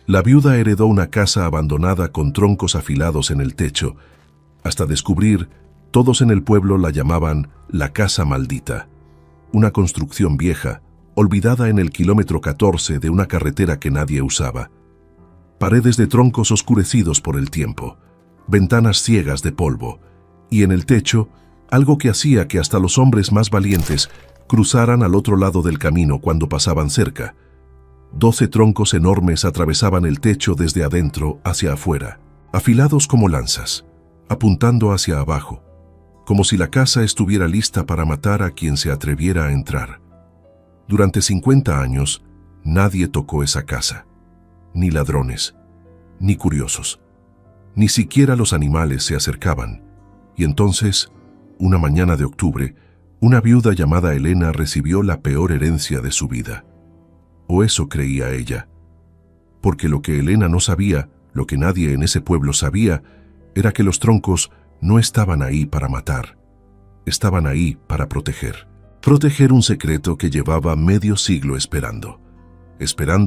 La viuda heredó una casa abandonada con troncos afilados en el techo, hasta descubrir, todos en el pueblo la llamaban la Casa Maldita, una construcción vieja, olvidada en el kilómetro 14 de una carretera que nadie usaba. Paredes de troncos oscurecidos por el tiempo, ventanas ciegas de polvo, y en el techo, algo que hacía que hasta los hombres más valientes cruzaran al otro lado del camino cuando pasaban cerca. 12 troncos enormes atravesaban el techo desde adentro hacia afuera, afilados como lanzas, apuntando hacia abajo, como si la casa estuviera lista para matar a quien se atreviera a entrar. Durante 50 años, nadie tocó esa casa, ni ladrones, ni curiosos, ni siquiera los animales se acercaban. Y entonces, una mañana de octubre, una viuda llamada Elena recibió la peor herencia de su vida. O eso creía ella. Porque lo que Elena no sabía, lo que nadie en ese pueblo sabía, era que los troncos no estaban ahí para matar. Estaban ahí para proteger. Proteger un secreto que llevaba medio siglo esperando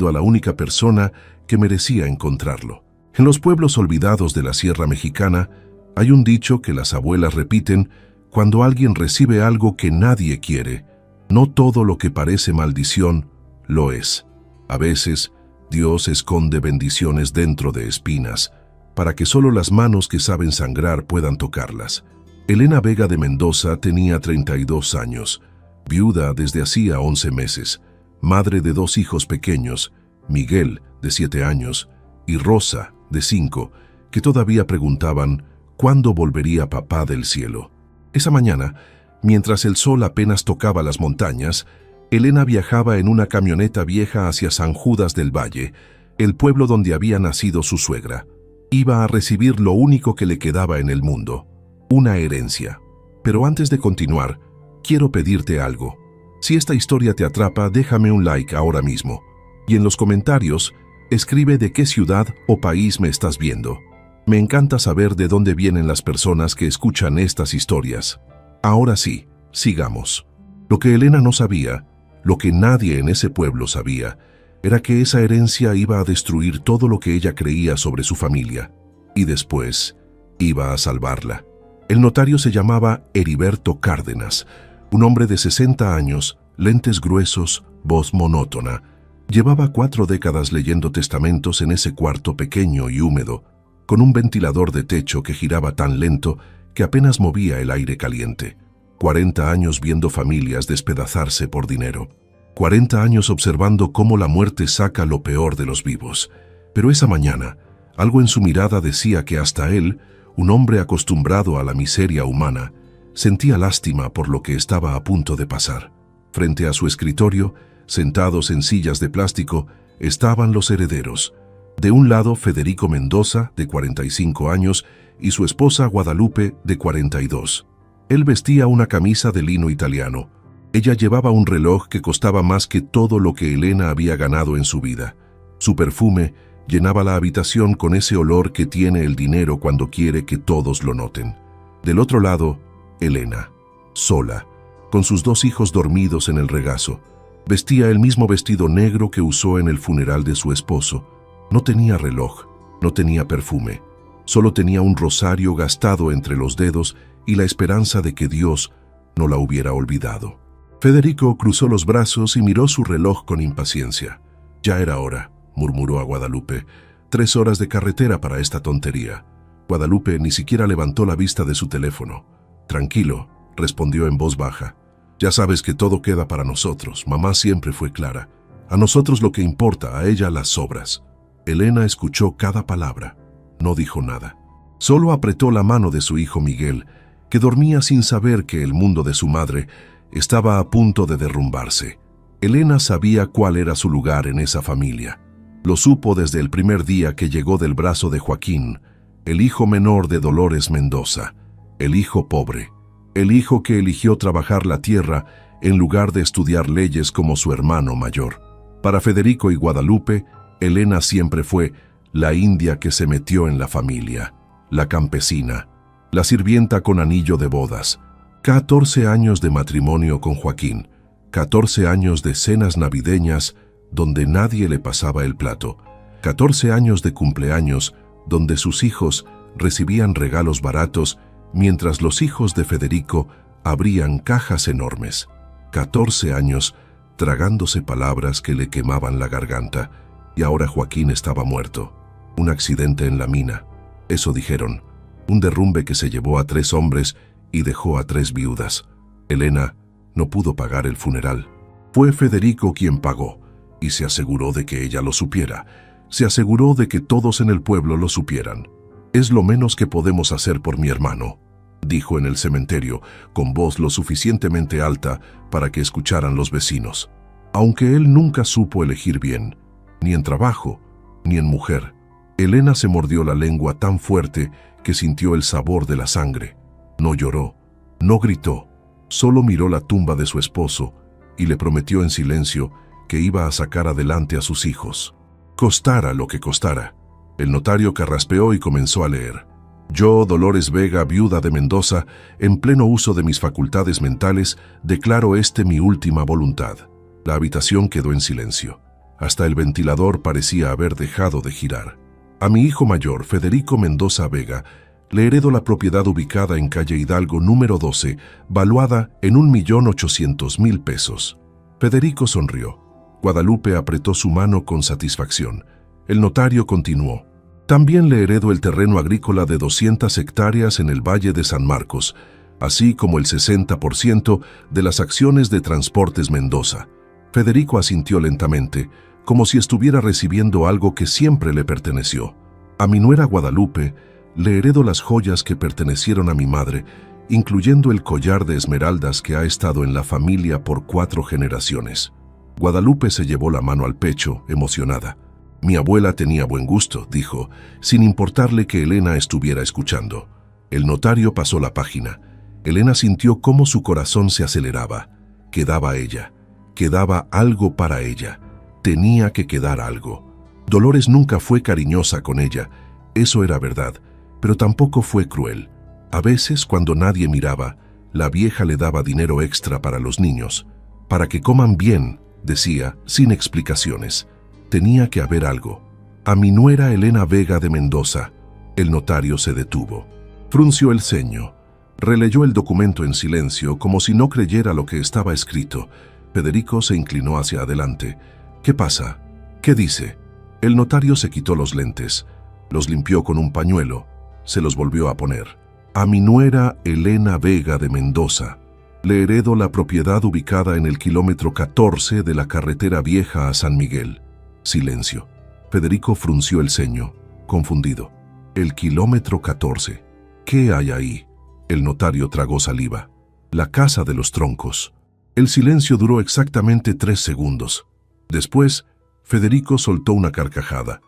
a la única persona que merecía encontrarlo. En los pueblos olvidados de la Sierra Mexicana, hay un dicho que las abuelas repiten cuando alguien recibe algo que nadie quiere. No todo lo que parece maldición lo es. A veces, Dios esconde bendiciones dentro de espinas, para que solo las manos que saben sangrar puedan tocarlas. Elena Vega de Mendoza tenía 32 años, viuda desde hacía 11 meses, madre de 2 hijos pequeños, Miguel, de 7 años, y Rosa, de 5, que todavía preguntaban ¿cuándo volvería papá del cielo? Esa mañana, mientras el sol apenas tocaba las montañas, Elena viajaba en una camioneta vieja hacia San Judas del Valle, el pueblo donde había nacido su suegra. Iba a recibir lo único que le quedaba en el mundo, una herencia. Pero antes de continuar, quiero pedirte algo. Si esta historia te atrapa, déjame un like ahora mismo. Y en los comentarios, escribe de qué ciudad o país me estás viendo. Me encanta saber de dónde vienen las personas que escuchan estas historias. Ahora sí, sigamos. Lo que Elena no sabía, lo que nadie en ese pueblo sabía, era que esa herencia iba a destruir todo lo que ella creía sobre su familia. Y después, iba a salvarla. El notario se llamaba Heriberto Cárdenas, un hombre de 60 años, lentes gruesos, voz monótona. Llevaba 4 décadas leyendo testamentos en ese cuarto pequeño y húmedo, con un ventilador de techo que giraba tan lento que apenas movía el aire caliente. 40 años viendo familias despedazarse por dinero. 40 años observando cómo la muerte saca lo peor de los vivos. Pero esa mañana, algo en su mirada decía que hasta él, un hombre acostumbrado a la miseria humana, sentía lástima por lo que estaba a punto de pasar. Frente a su escritorio, sentados en sillas de plástico, estaban los herederos. De un lado, Federico Mendoza, de 45 años, y su esposa Guadalupe, de 42. Él vestía una camisa de lino italiano. Ella llevaba un reloj que costaba más que todo lo que Elena había ganado en su vida. Su perfume llenaba la habitación con ese olor que tiene el dinero cuando quiere que todos lo noten. Del otro lado, Elena, sola, con sus 2 hijos dormidos en el regazo. Vestía el mismo vestido negro que usó en el funeral de su esposo. No tenía reloj, no tenía perfume. Solo tenía un rosario gastado entre los dedos y la esperanza de que Dios no la hubiera olvidado. Federico cruzó los brazos y miró su reloj con impaciencia. Ya era hora, murmuró a Guadalupe. 3 horas de carretera para esta tontería. Guadalupe ni siquiera levantó la vista de su teléfono. Tranquilo, respondió en voz baja. Ya sabes que todo queda para nosotros. Mamá siempre fue clara. A nosotros lo que importa, a ella las sobras. Elena escuchó cada palabra. No dijo nada. Solo apretó la mano de su hijo Miguel, que dormía sin saber que el mundo de su madre estaba a punto de derrumbarse. Elena sabía cuál era su lugar en esa familia. Lo supo desde el primer día que llegó del brazo de Joaquín, el hijo menor de Dolores Mendoza, el hijo pobre, el hijo que eligió trabajar la tierra en lugar de estudiar leyes como su hermano mayor. Para Federico y Guadalupe, Elena siempre fue la india que se metió en la familia, la campesina, la sirvienta con anillo de bodas. 14 años de matrimonio con Joaquín, 14 años de cenas navideñas donde nadie le pasaba el plato, 14 años de cumpleaños donde sus hijos recibían regalos baratos mientras los hijos de Federico abrían cajas enormes. 14 años tragándose palabras que le quemaban la garganta, y ahora Joaquín estaba muerto. Un accidente en la mina, eso dijeron. Un derrumbe que se llevó a 3 hombres y dejó a 3 viudas. Elena no pudo pagar el funeral. Fue Federico quien pagó, y se aseguró de que ella lo supiera. Se aseguró de que todos en el pueblo lo supieran. «Es lo menos que podemos hacer por mi hermano», dijo en el cementerio, con voz lo suficientemente alta para que escucharan los vecinos. Aunque él nunca supo elegir bien, ni en trabajo, ni en mujer, Elena se mordió la lengua tan fuerte que sintió el sabor de la sangre. No lloró, no gritó, solo miró la tumba de su esposo y le prometió en silencio que iba a sacar adelante a sus hijos. Costara lo que costara. El notario carraspeó y comenzó a leer. Yo, Dolores Vega, viuda de Mendoza, en pleno uso de mis facultades mentales, declaro mi última voluntad. La habitación quedó en silencio. Hasta el ventilador parecía haber dejado de girar. A mi hijo mayor, Federico Mendoza Vega, le heredo la propiedad ubicada en calle Hidalgo número 12, valuada en 1.800.000 pesos. Federico sonrió. Guadalupe apretó su mano con satisfacción. El notario continuó. También le heredo el terreno agrícola de 200 hectáreas en el Valle de San Marcos, así como el 60% de las acciones de Transportes Mendoza. Federico asintió lentamente, como si estuviera recibiendo algo que siempre le perteneció. A mi nuera Guadalupe le heredo las joyas que pertenecieron a mi madre, incluyendo el collar de esmeraldas que ha estado en la familia por 4 generaciones. Guadalupe se llevó la mano al pecho, emocionada. Mi abuela tenía buen gusto, dijo, sin importarle que Elena estuviera escuchando. El notario pasó la página. Elena sintió cómo su corazón se aceleraba. Quedaba ella. Quedaba algo para ella. Tenía que quedar algo. Dolores nunca fue cariñosa con ella, eso era verdad, pero tampoco fue cruel. A veces, cuando nadie miraba, la vieja le daba dinero extra para los niños. Para que coman bien, decía, sin explicaciones. Tenía que haber algo. A mi nuera Elena Vega de Mendoza. El notario se detuvo. Frunció el ceño. Releyó el documento en silencio, como si no creyera lo que estaba escrito. Federico se inclinó hacia adelante. ¿Qué pasa? ¿Qué dice? El notario se quitó los lentes. Los limpió con un pañuelo. Se los volvió a poner. A mi nuera Elena Vega de Mendoza. Le heredo la propiedad ubicada en el kilómetro 14 de la carretera vieja a San Miguel. Silencio. Federico frunció el ceño, confundido. El kilómetro 14. ¿Qué hay ahí? El notario tragó saliva. La casa de los troncos. El silencio duró exactamente 3 segundos. Después, Federico soltó una carcajada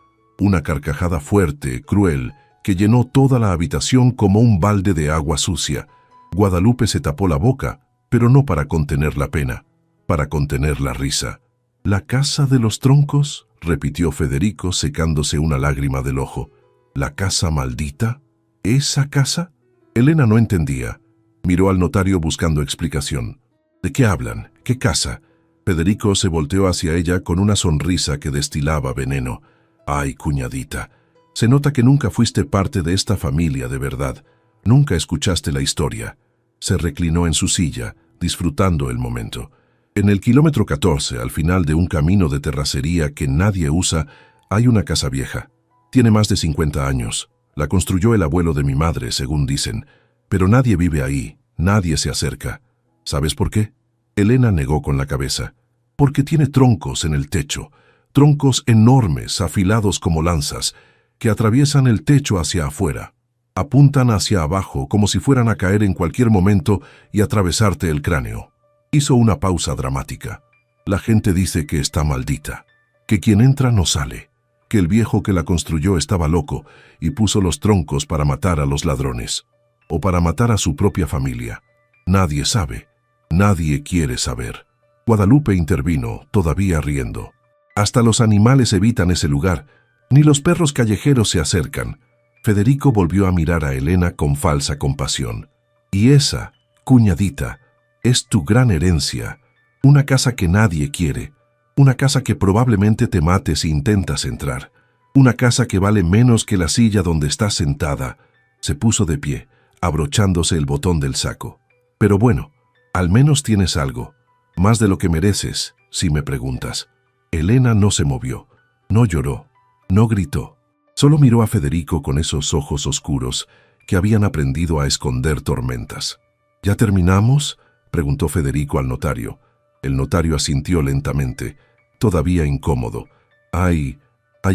fuerte, cruel, que llenó toda la habitación como un balde de agua sucia. Guadalupe se tapó la boca, pero no para contener la pena, para contener la risa. «¿La casa de los troncos?», repitió Federico secándose una lágrima del ojo. «¿La casa maldita? ¿Esa casa?». Elena no entendía. Miró al notario buscando explicación. «¿De qué hablan? ¿Qué casa?». Federico se volteó hacia ella con una sonrisa que destilaba veneno. «Ay, cuñadita, se nota que nunca fuiste parte de esta familia de verdad. Nunca escuchaste la historia». Se reclinó en su silla, disfrutando el momento. En el kilómetro 14, al final de un camino de terracería que nadie usa, hay una casa vieja. Tiene más de 50 años. La construyó el abuelo de mi madre, según dicen. Pero nadie vive ahí, nadie se acerca. ¿Sabes por qué? Elena negó con la cabeza. Porque tiene troncos en el techo. Troncos enormes, afilados como lanzas, que atraviesan el techo hacia afuera. Apuntan hacia abajo como si fueran a caer en cualquier momento y atravesarte el cráneo. Hizo una pausa dramática. La gente dice que está maldita, que quien entra no sale, que el viejo que la construyó estaba loco y puso los troncos para matar a los ladrones, o para matar a su propia familia. Nadie sabe, nadie quiere saber. Guadalupe intervino, todavía riendo. Hasta los animales evitan ese lugar, ni los perros callejeros se acercan. Federico volvió a mirar a Elena con falsa compasión. Y esa, cuñadita, es tu gran herencia, una casa que nadie quiere, una casa que probablemente te mate si intentas entrar. Una casa que vale menos que la silla donde está sentada. Se puso de pie, abrochándose el botón del saco. Pero bueno, al menos tienes algo. Más de lo que mereces, si me preguntas. Elena no se movió, no lloró, no gritó. Solo miró a Federico con esos ojos oscuros que habían aprendido a esconder tormentas. ¿Ya terminamos?, preguntó Federico al notario. El notario asintió lentamente, todavía incómodo. Hay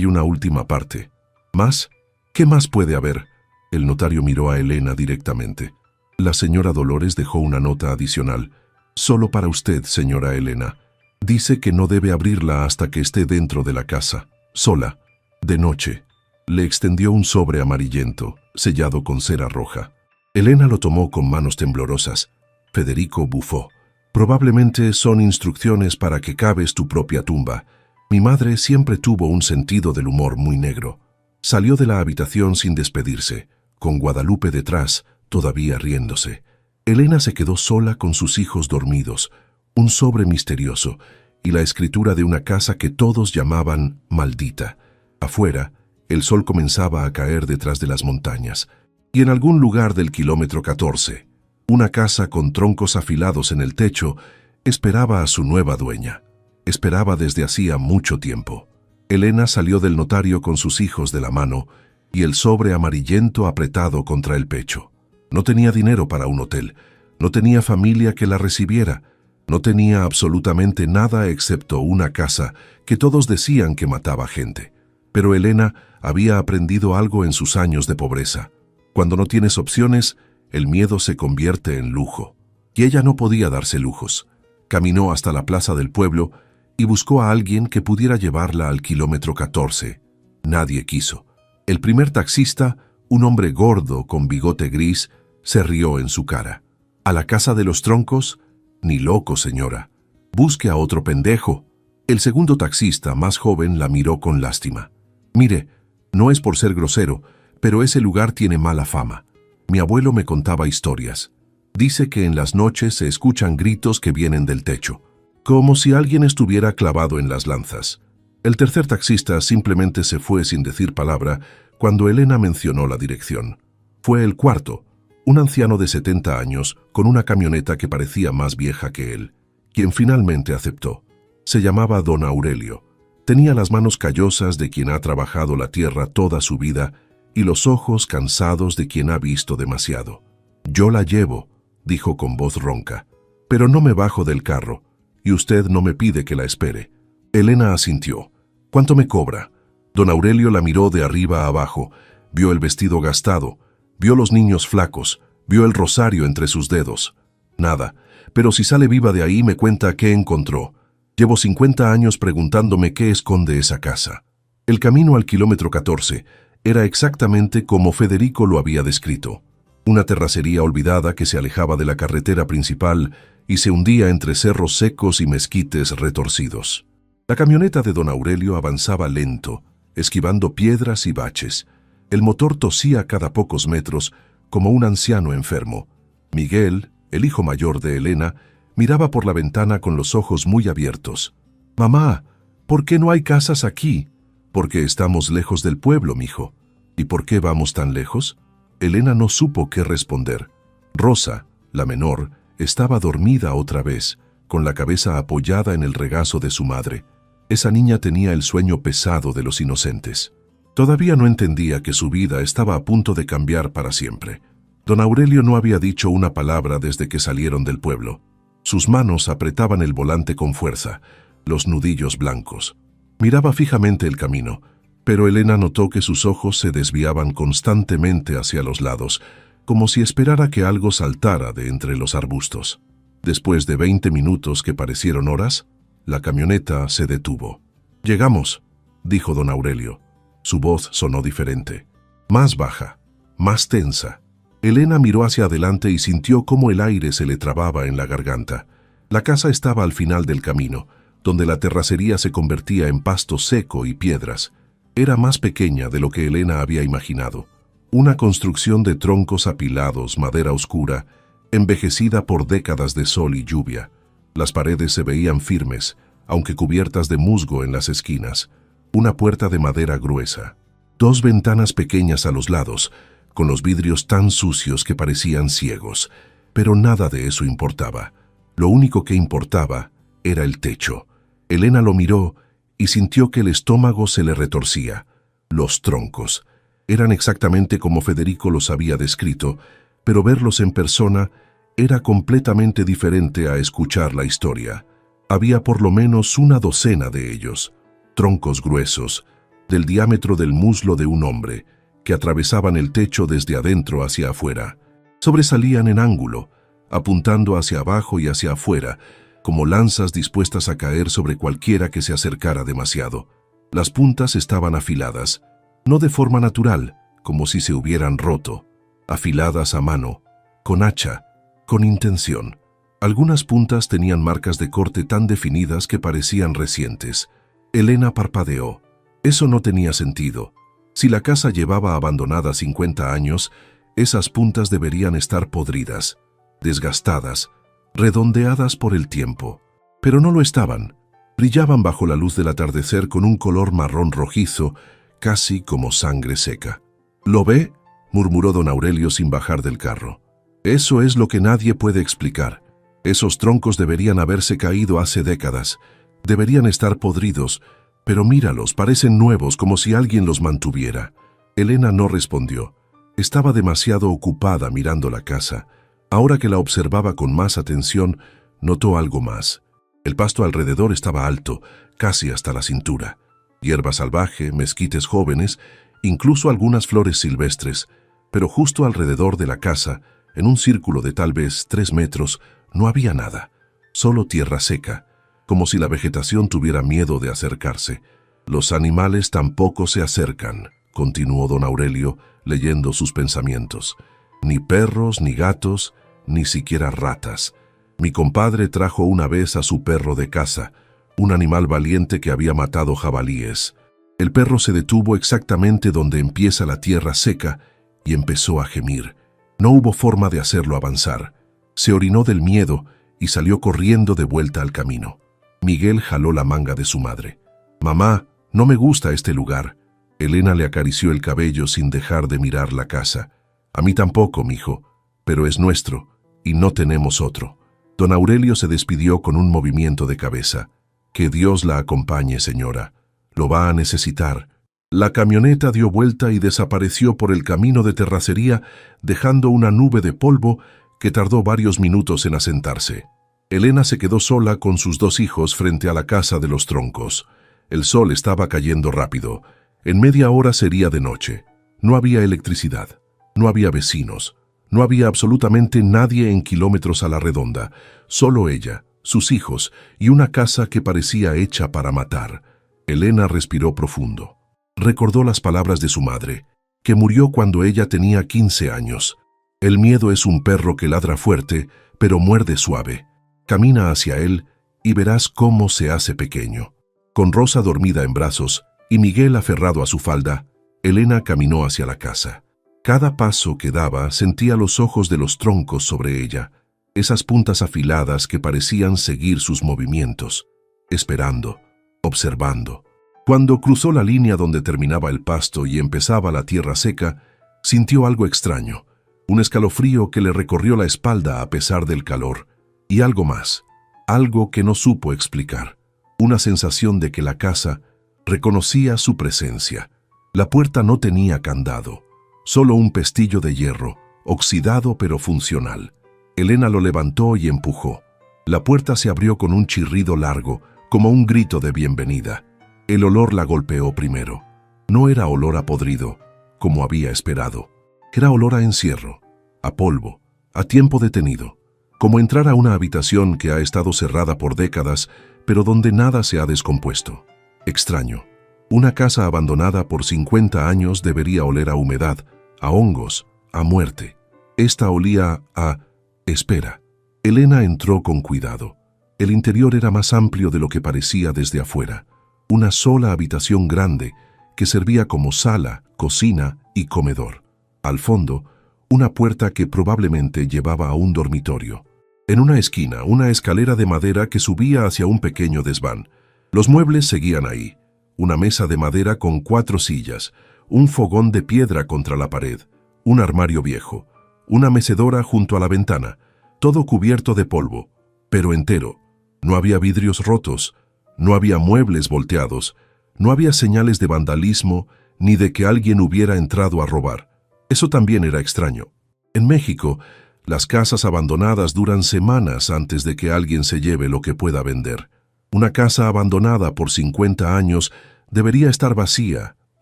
una última parte. ¿Más? ¿Qué más puede haber? El notario miró a Elena directamente. La señora Dolores dejó una nota adicional. Solo para usted, señora Elena. Dice que no debe abrirla hasta que esté dentro de la casa, sola, de noche. Le extendió un sobre amarillento, sellado con cera roja. Elena lo tomó con manos temblorosas. Federico bufó. Probablemente son instrucciones para que caves tu propia tumba. Mi madre siempre tuvo un sentido del humor muy negro. Salió de la habitación sin despedirse, con Guadalupe detrás, todavía riéndose. Elena se quedó sola con sus hijos dormidos, un sobre misterioso y la escritura de una casa que todos llamaban maldita. Afuera, el sol comenzaba a caer detrás de las montañas, y en algún lugar del kilómetro 14, una casa con troncos afilados en el techo esperaba a su nueva dueña. Esperaba desde hacía mucho tiempo. Elena salió del notario con sus hijos de la mano y el sobre amarillento apretado contra el pecho. No tenía dinero para un hotel, no tenía familia que la recibiera, no tenía absolutamente nada excepto una casa que todos decían que mataba gente. Pero Elena había aprendido algo en sus años de pobreza. Cuando no tienes opciones, el miedo se convierte en lujo. Y ella no podía darse lujos. Caminó hasta la plaza del pueblo y buscó a alguien que pudiera llevarla al kilómetro 14. Nadie quiso. El primer taxista, un hombre gordo con bigote gris, se rió en su cara. ¿A la casa de los troncos? Ni loco, señora. Busque a otro pendejo. El segundo taxista, más joven, la miró con lástima. Mire, no es por ser grosero, pero ese lugar tiene mala fama. Mi abuelo me contaba historias. Dice que en las noches se escuchan gritos que vienen del techo, como si alguien estuviera clavado en las lanzas. El tercer taxista simplemente se fue sin decir palabra cuando Elena mencionó la dirección. Fue el cuarto, un anciano de 70 años con una camioneta que parecía más vieja que él, quien finalmente aceptó. Se llamaba Don Aurelio. Tenía las manos callosas de quien ha trabajado la tierra toda su vida y los ojos cansados de quien ha visto demasiado. «Yo la llevo», dijo con voz ronca, «pero no me bajo del carro, y usted no me pide que la espere». Elena asintió. «¿Cuánto me cobra?» Don Aurelio la miró de arriba a abajo, vio el vestido gastado, vio los niños flacos, vio el rosario entre sus dedos. «Nada, pero si sale viva de ahí me cuenta qué encontró. Llevo 50 años preguntándome qué esconde esa casa». El camino al kilómetro 14 era exactamente como Federico lo había descrito. Una terracería olvidada que se alejaba de la carretera principal y se hundía entre cerros secos y mezquites retorcidos. La camioneta de don Aurelio avanzaba lento, esquivando piedras y baches. El motor tosía cada pocos metros, como un anciano enfermo. Miguel, el hijo mayor de Elena, miraba por la ventana con los ojos muy abiertos. «Mamá, ¿por qué no hay casas aquí?» «Porque estamos lejos del pueblo, mijo». «¿Y por qué vamos tan lejos?» Elena no supo qué responder. Rosa, la menor, estaba dormida otra vez, con la cabeza apoyada en el regazo de su madre. Esa niña tenía el sueño pesado de los inocentes. Todavía no entendía que su vida estaba a punto de cambiar para siempre. Don Aurelio no había dicho una palabra desde que salieron del pueblo. Sus manos apretaban el volante con fuerza, los nudillos blancos. Miraba fijamente el camino, pero Elena notó que sus ojos se desviaban constantemente hacia los lados, como si esperara que algo saltara de entre los arbustos. Después de 20 minutos que parecieron horas, la camioneta se detuvo. «Llegamos», dijo don Aurelio. Su voz sonó diferente, más baja, más tensa. Elena miró hacia adelante y sintió cómo el aire se le trababa en la garganta. La casa estaba al final del camino, donde la terracería se convertía en pasto seco y piedras. Era más pequeña de lo que Elena había imaginado. Una construcción de troncos apilados, madera oscura, envejecida por décadas de sol y lluvia. Las paredes se veían firmes, aunque cubiertas de musgo en las esquinas. Una puerta de madera gruesa. 2 ventanas pequeñas a los lados, con los vidrios tan sucios que parecían ciegos. Pero nada de eso importaba. Lo único que importaba era el techo. Elena lo miró y sintió que el estómago se le retorcía. Los troncos. Eran exactamente como Federico los había descrito, pero verlos en persona era completamente diferente a escuchar la historia. Había por lo menos una docena de ellos, troncos gruesos, del diámetro del muslo de un hombre, que atravesaban el techo desde adentro hacia afuera. Sobresalían en ángulo, apuntando hacia abajo y hacia afuera, como lanzas dispuestas a caer sobre cualquiera que se acercara demasiado. Las puntas estaban afiladas, no de forma natural, como si se hubieran roto, afiladas a mano, con hacha, con intención. Algunas puntas tenían marcas de corte tan definidas que parecían recientes. Elena parpadeó. Eso no tenía sentido. Si la casa llevaba abandonada 50 años, esas puntas deberían estar podridas, desgastadas, redondeadas por el tiempo. Pero no lo estaban. Brillaban bajo la luz del atardecer con un color marrón rojizo, casi como sangre seca. «¿Lo ve?», murmuró don Aurelio sin bajar del carro. «Eso es lo que nadie puede explicar. Esos troncos deberían haberse caído hace décadas. Deberían estar podridos, pero míralos, parecen nuevos, como si alguien los mantuviera». Elena no respondió. Estaba demasiado ocupada mirando la casa. Ahora que la observaba con más atención, notó algo más. El pasto alrededor estaba alto, casi hasta la cintura. Hierba salvaje, mezquites jóvenes, incluso algunas flores silvestres, pero justo alrededor de la casa, en un círculo de tal vez 3 metros, no había nada, solo tierra seca, como si la vegetación tuviera miedo de acercarse. «Los animales tampoco se acercan», continuó don Aurelio, leyendo sus pensamientos. «Ni perros, ni gatos, ni siquiera ratas. Mi compadre trajo una vez a su perro de caza, un animal valiente que había matado jabalíes. El perro se detuvo exactamente donde empieza la tierra seca y empezó a gemir. No hubo forma de hacerlo avanzar. Se orinó del miedo y salió corriendo de vuelta al camino». Miguel jaló la manga de su madre. «Mamá, no me gusta este lugar». Elena le acarició el cabello sin dejar de mirar la casa. «A mí tampoco, mijo, pero es nuestro y no tenemos otro». Don Aurelio se despidió con un movimiento de cabeza. «Que Dios la acompañe, señora. Lo va a necesitar». La camioneta dio vuelta y desapareció por el camino de terracería, dejando una nube de polvo que tardó varios minutos en asentarse. Elena se quedó sola con sus 2 hijos frente a la casa de los troncos. El sol estaba cayendo rápido. En media hora sería de noche. No había electricidad. No había vecinos. No había absolutamente nadie en kilómetros a la redonda. Solo ella, sus hijos y una casa que parecía hecha para matar. Elena respiró profundo. Recordó las palabras de su madre, que murió cuando ella tenía 15 años. «El miedo es un perro que ladra fuerte, pero muerde suave. Camina hacia él y verás cómo se hace pequeño». Con Rosa dormida en brazos y Miguel aferrado a su falda, Elena caminó hacia la casa. Cada paso que daba sentía los ojos de los troncos sobre ella, esas puntas afiladas que parecían seguir sus movimientos, esperando, observando. Cuando cruzó la línea donde terminaba el pasto y empezaba la tierra seca, sintió algo extraño, un escalofrío que le recorrió la espalda a pesar del calor, y algo más, algo que no supo explicar, una sensación de que la casa reconocía su presencia. La puerta no tenía candado, solo un pestillo de hierro, oxidado pero funcional. Elena lo levantó y empujó. La puerta se abrió con un chirrido largo, como un grito de bienvenida. El olor la golpeó primero. No era olor a podrido, como había esperado. Era olor a encierro, a polvo, a tiempo detenido. Como entrar a una habitación que ha estado cerrada por décadas, pero donde nada se ha descompuesto. Extraño. Una casa abandonada por 50 años debería oler a humedad, a hongos, a muerte. Esta olía a espera. Elena entró con cuidado. El interior era más amplio de lo que parecía desde afuera. Una sola habitación grande que servía como sala, cocina y comedor. Al fondo, una puerta que probablemente llevaba a un dormitorio. En una esquina, una escalera de madera que subía hacia un pequeño desván. Los muebles seguían ahí. una mesa de madera con 4 sillas, un fogón de piedra contra la pared, un armario viejo, una mecedora junto a la ventana, todo cubierto de polvo, pero entero. No había vidrios rotos, no había muebles volteados, no había señales de vandalismo ni de que alguien hubiera entrado a robar. Eso también era extraño. En México, las casas abandonadas duran semanas antes de que alguien se lleve lo que pueda vender. Una casa abandonada por 50 años debería estar vacía,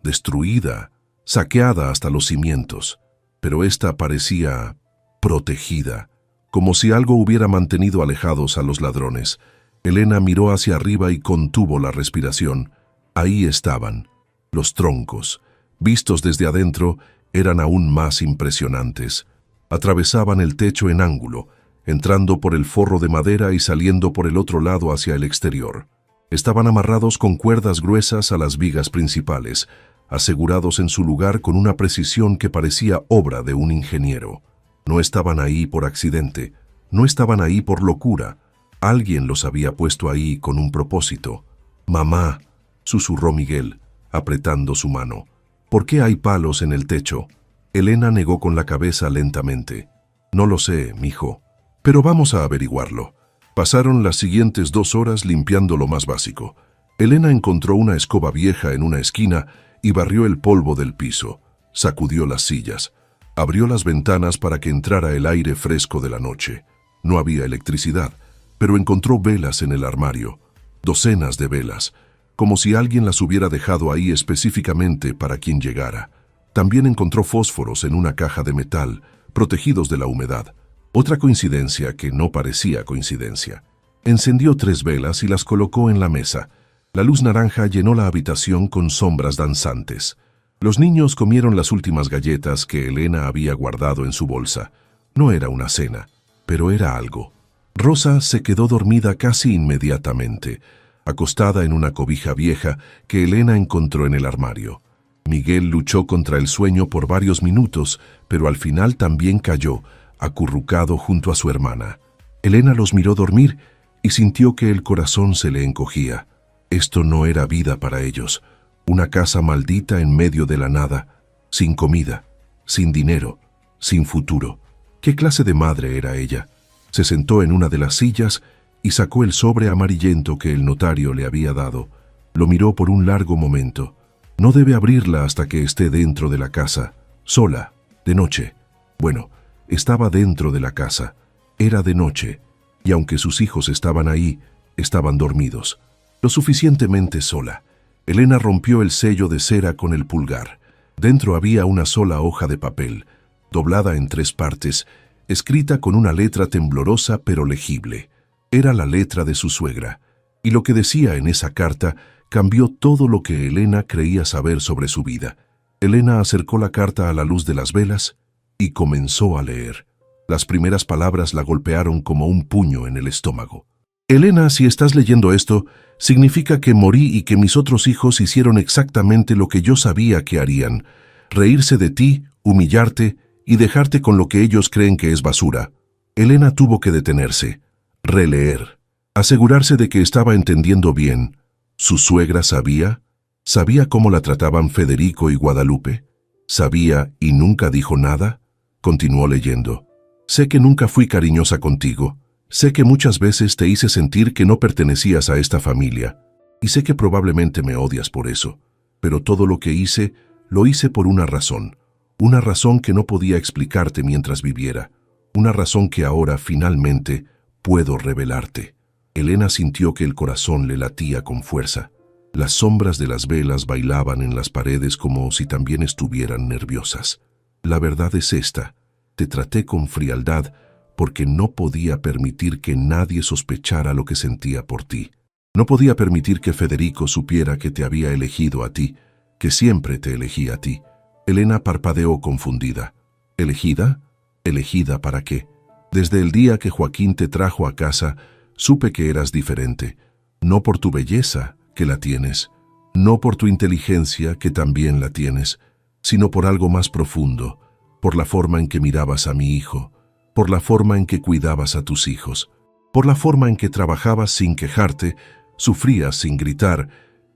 destruida, saqueada hasta los cimientos. Pero esta parecía protegida, como si algo hubiera mantenido alejados a los ladrones. Elena miró hacia arriba y contuvo la respiración. Ahí estaban. Los troncos, vistos desde adentro, eran aún más impresionantes. Atravesaban el techo en ángulo, entrando por el forro de madera y saliendo por el otro lado hacia el exterior. Estaban amarrados con cuerdas gruesas a las vigas principales, asegurados en su lugar con una precisión que parecía obra de un ingeniero. No estaban ahí por accidente, no estaban ahí por locura. Alguien los había puesto ahí con un propósito. «Mamá», susurró Miguel, apretando su mano. «¿Por qué hay palos en el techo?» Elena negó con la cabeza lentamente. «No lo sé, mijo, pero vamos a averiguarlo». Pasaron las siguientes 2 horas limpiando lo más básico. Elena encontró una escoba vieja en una esquina y barrió el polvo del piso. Sacudió las sillas. Abrió las ventanas para que entrara el aire fresco de la noche. No había electricidad, pero encontró velas en el armario. Docenas de velas, como si alguien las hubiera dejado ahí específicamente para quien llegara. También encontró fósforos en una caja de metal, protegidos de la humedad. Otra coincidencia que no parecía coincidencia. Encendió 3 velas y las colocó en la mesa. La luz naranja llenó la habitación con sombras danzantes. Los niños comieron las últimas galletas que Elena había guardado en su bolsa. No era una cena, pero era algo. Rosa se quedó dormida casi inmediatamente, acostada en una cobija vieja que Elena encontró en el armario. Miguel luchó contra el sueño por varios minutos, pero al final también cayó, acurrucado junto a su hermana. Elena los miró dormir y sintió que el corazón se le encogía. Esto no era vida para ellos. Una casa maldita en medio de la nada, sin comida, sin dinero, sin futuro. ¿Qué clase de madre era ella? Se sentó en una de las sillas y sacó el sobre amarillento que el notario le había dado. Lo miró por un largo momento. No debe abrirla hasta que esté dentro de la casa, sola, de noche. Bueno, estaba dentro de la casa. Era de noche, y aunque sus hijos estaban ahí, estaban dormidos. Lo suficientemente sola. Elena rompió el sello de cera con el pulgar. Dentro había una sola hoja de papel, doblada en 3 partes, escrita con una letra temblorosa pero legible. Era la letra de su suegra, y lo que decía en esa carta cambió todo lo que Elena creía saber sobre su vida. Elena acercó la carta a la luz de las velas y comenzó a leer. Las primeras palabras la golpearon como un puño en el estómago. Elena, si estás leyendo esto, significa que morí y que mis otros hijos hicieron exactamente lo que yo sabía que harían: reírse de ti, humillarte y dejarte con lo que ellos creen que es basura. Elena tuvo que detenerse, releer, asegurarse de que estaba entendiendo bien. ¿Su suegra sabía? ¿Sabía cómo la trataban Federico y Guadalupe? ¿Sabía y nunca dijo nada? Continuó leyendo. Sé que nunca fui cariñosa contigo. Sé que muchas veces te hice sentir que no pertenecías a esta familia. Y sé que probablemente me odias por eso. Pero todo lo que hice, lo hice por una razón. Una razón que no podía explicarte mientras viviera. Una razón que ahora, finalmente, puedo revelarte. Elena sintió que el corazón le latía con fuerza. Las sombras de las velas bailaban en las paredes como si también estuvieran nerviosas. La verdad es esta: te traté con frialdad porque no podía permitir que nadie sospechara lo que sentía por ti. No podía permitir que Federico supiera que te había elegido a ti, que siempre te elegí a ti. Elena parpadeó confundida. ¿Elegida? ¿Elegida para qué? Desde el día que Joaquín te trajo a casa, supe que eras diferente. No por tu belleza, que la tienes, no por tu inteligencia, que también la tienes, sino por algo más profundo, por la forma en que mirabas a mi hijo, por la forma en que cuidabas a tus hijos, por la forma en que trabajabas sin quejarte, sufrías sin gritar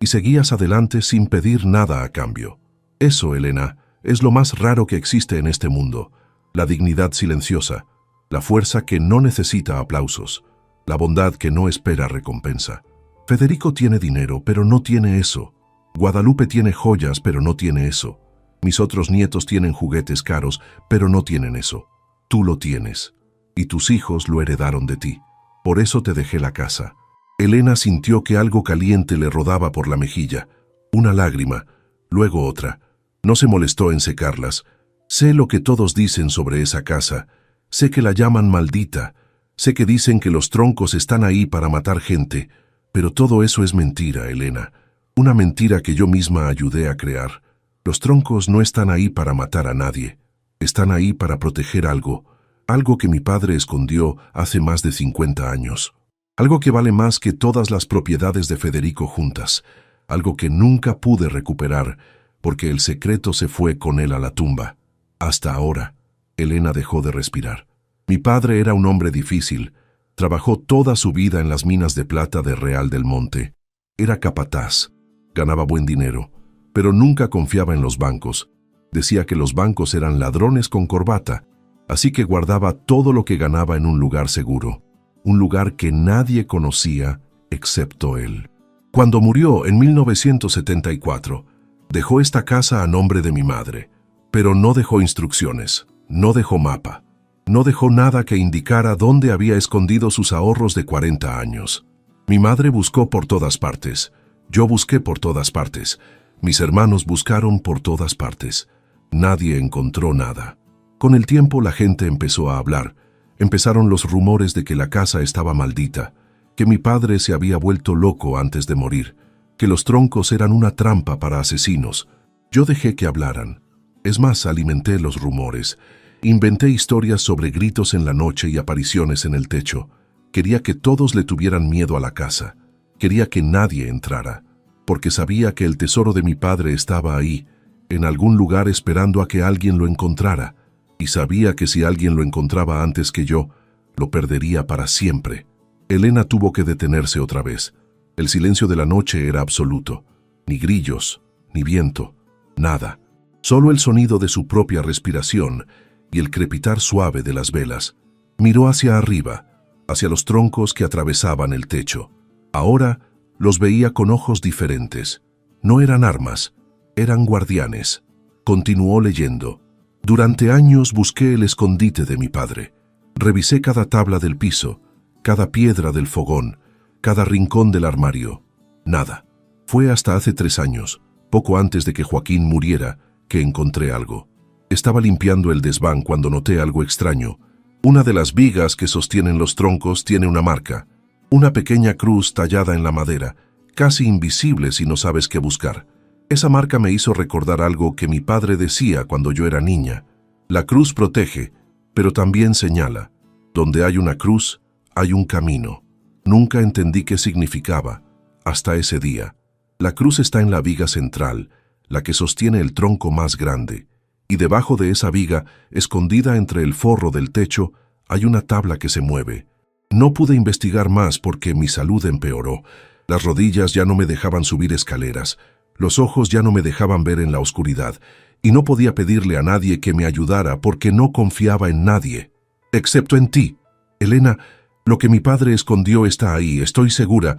y seguías adelante sin pedir nada a cambio. Eso, Elena, es lo más raro que existe en este mundo. La dignidad silenciosa, la fuerza que no necesita aplausos, la bondad que no espera recompensa. Federico tiene dinero, pero no tiene eso. Guadalupe tiene joyas, pero no tiene eso. Mis otros nietos tienen juguetes caros, pero no tienen eso. Tú lo tienes, y tus hijos lo heredaron de ti. Por eso te dejé la casa. Elena sintió que algo caliente le rodaba por la mejilla. Una lágrima, luego otra. No se molestó en secarlas. Sé lo que todos dicen sobre esa casa. Sé que la llaman maldita. Sé que dicen que los troncos están ahí para matar gente. Pero todo eso es mentira, Elena. Una mentira que yo misma ayudé a crear. Los troncos no están ahí para matar a nadie. Están ahí para proteger algo. Algo que mi padre escondió hace más de 50 años. Algo que vale más que todas las propiedades de Federico juntas. Algo que nunca pude recuperar, porque el secreto se fue con él a la tumba. Hasta ahora, Elena dejó de respirar. Mi padre era un hombre difícil. Trabajó toda su vida en las minas de plata de Real del Monte. Era capataz. Ganaba buen dinero, pero nunca confiaba en los bancos. Decía que los bancos eran ladrones con corbata, así que guardaba todo lo que ganaba en un lugar seguro. Un lugar que nadie conocía excepto él. Cuando murió en 1974, dejó esta casa a nombre de mi madre, pero no dejó instrucciones, no dejó mapa, no dejó nada que indicara dónde había escondido sus ahorros de 40 años. Mi madre buscó por todas partes, yo busqué por todas partes, mis hermanos buscaron por todas partes. Nadie encontró nada. Con el tiempo la gente empezó a hablar. Empezaron los rumores de que la casa estaba maldita, que mi padre se había vuelto loco antes de morir, que los troncos eran una trampa para asesinos. Yo dejé que hablaran. Es más, alimenté los rumores. Inventé historias sobre gritos en la noche y apariciones en el techo. Quería que todos le tuvieran miedo a la casa. Quería que nadie entrara, porque sabía que el tesoro de mi padre estaba ahí, en algún lugar esperando a que alguien lo encontrara. Y sabía que si alguien lo encontraba antes que yo, lo perdería para siempre. Elena tuvo que detenerse otra vez. El silencio de la noche era absoluto. Ni grillos, ni viento, nada. Solo el sonido de su propia respiración y el crepitar suave de las velas. Miró hacia arriba, hacia los troncos que atravesaban el techo. Ahora los veía con ojos diferentes. No eran armas, eran guardianes. Continuó leyendo. Durante años busqué el escondite de mi padre. Revisé cada tabla del piso, cada piedra del fogón, cada rincón del armario. Nada. Fue hasta hace 3 años, poco antes de que Joaquín muriera, que encontré algo. Estaba limpiando el desván cuando noté algo extraño. Una de las vigas que sostienen los troncos tiene una marca. Una pequeña cruz tallada en la madera, casi invisible si no sabes qué buscar. Esa marca me hizo recordar algo que mi padre decía cuando yo era niña. La cruz protege, pero también señala. Donde hay una cruz, hay un camino. Nunca entendí qué significaba, hasta ese día. La cruz está en la viga central, la que sostiene el tronco más grande, y debajo de esa viga, escondida entre el forro del techo, hay una tabla que se mueve. No pude investigar más porque mi salud empeoró. Las rodillas ya no me dejaban subir escaleras. Los ojos ya no me dejaban ver en la oscuridad, y no podía pedirle a nadie que me ayudara porque no confiaba en nadie, excepto en ti. Elena, lo que mi padre escondió está ahí, estoy segura,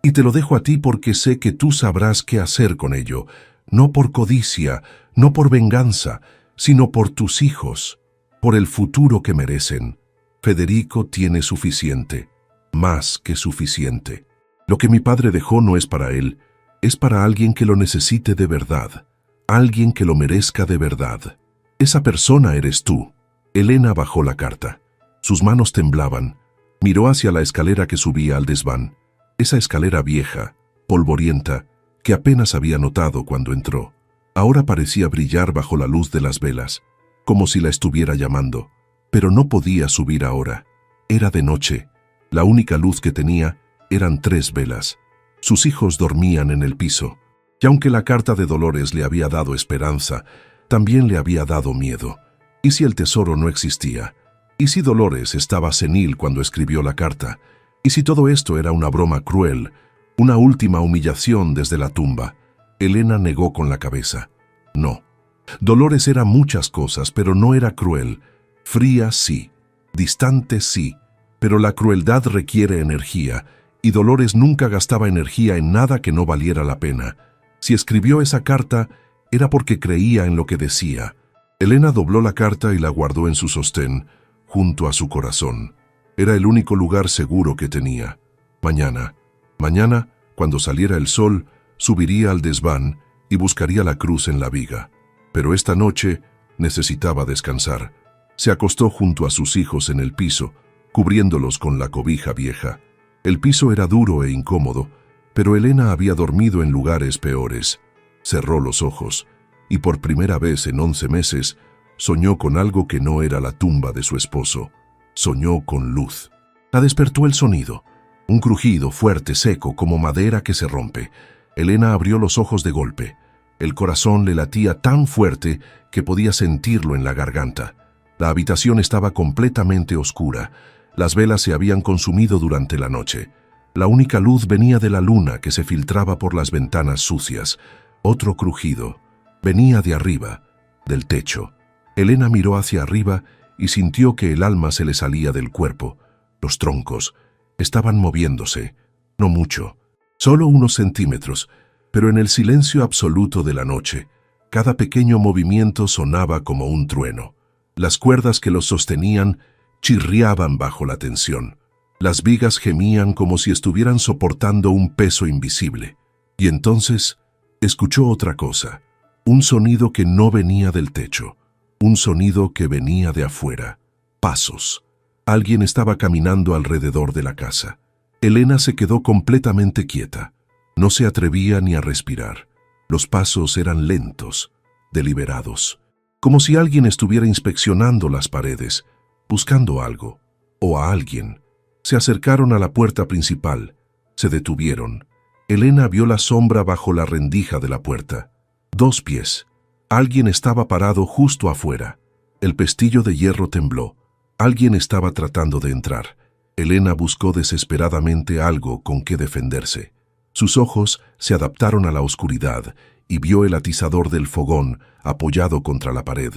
y te lo dejo a ti porque sé que tú sabrás qué hacer con ello, no por codicia, no por venganza, sino por tus hijos, por el futuro que merecen. Federico tiene suficiente, más que suficiente. Lo que mi padre dejó no es para él, es para alguien que lo necesite de verdad, alguien que lo merezca de verdad. Esa persona eres tú. Elena bajó la carta. Sus manos temblaban. Miró hacia la escalera que subía al desván. Esa escalera vieja, polvorienta, que apenas había notado cuando entró. Ahora parecía brillar bajo la luz de las velas, como si la estuviera llamando. Pero no podía subir ahora. Era de noche. La única luz que tenía eran 3 velas. Sus hijos dormían en el piso, y aunque la carta de Dolores le había dado esperanza, también le había dado miedo. ¿Y si el tesoro no existía? ¿Y si Dolores estaba senil cuando escribió la carta? ¿Y si todo esto era una broma cruel, Una última humillación desde la tumba. Elena negó con la cabeza. No. Dolores era muchas cosas, pero no era cruel. Fría sí, distante sí, pero la crueldad requiere energía, y Dolores nunca gastaba energía en nada que no valiera la pena. Si escribió esa carta, era porque creía en lo que decía. Elena dobló la carta y la guardó en su sostén, junto a su corazón. Era el único lugar seguro que tenía. Mañana, cuando saliera el sol, subiría al desván y buscaría la cruz en la viga. Pero esta noche necesitaba descansar. Se acostó junto a sus hijos en el piso, cubriéndolos con la cobija vieja. El piso era duro e incómodo, pero Elena había dormido en lugares peores. Cerró los ojos, y por primera vez en 11 meses, soñó con algo que no era la tumba de su esposo. Soñó con luz. La despertó el sonido, un crujido fuerte, seco, como madera que se rompe. Elena abrió los ojos de golpe. El corazón le latía tan fuerte que podía sentirlo en la garganta. La habitación estaba completamente oscura. Las velas se habían consumido durante la noche. La única luz venía de la luna que se filtraba por las ventanas sucias. Otro crujido. Venía de arriba, del techo. Elena miró hacia arriba y sintió que el alma se le salía del cuerpo. Los troncos estaban moviéndose. No mucho, solo unos centímetros, pero en el silencio absoluto de la noche, cada pequeño movimiento sonaba como un trueno. Las cuerdas que los sostenían chirriaban bajo la tensión. Las vigas gemían como si estuvieran soportando un peso invisible. Y entonces escuchó otra cosa, un sonido que no venía del techo, un sonido que venía de afuera. Pasos. Alguien estaba caminando alrededor de la casa. Elena se quedó completamente quieta. No se atrevía ni a respirar. Los pasos eran lentos, deliberados, como si alguien estuviera inspeccionando las paredes, buscando algo, o a alguien. Se acercaron a la puerta principal. Se detuvieron. Elena vio la sombra bajo la rendija de la puerta. 2 pies. Alguien estaba parado justo afuera. El pestillo de hierro tembló. Alguien estaba tratando de entrar. Elena buscó desesperadamente algo con que defenderse. Sus ojos se adaptaron a la oscuridad y vio el atizador del fogón apoyado contra la pared.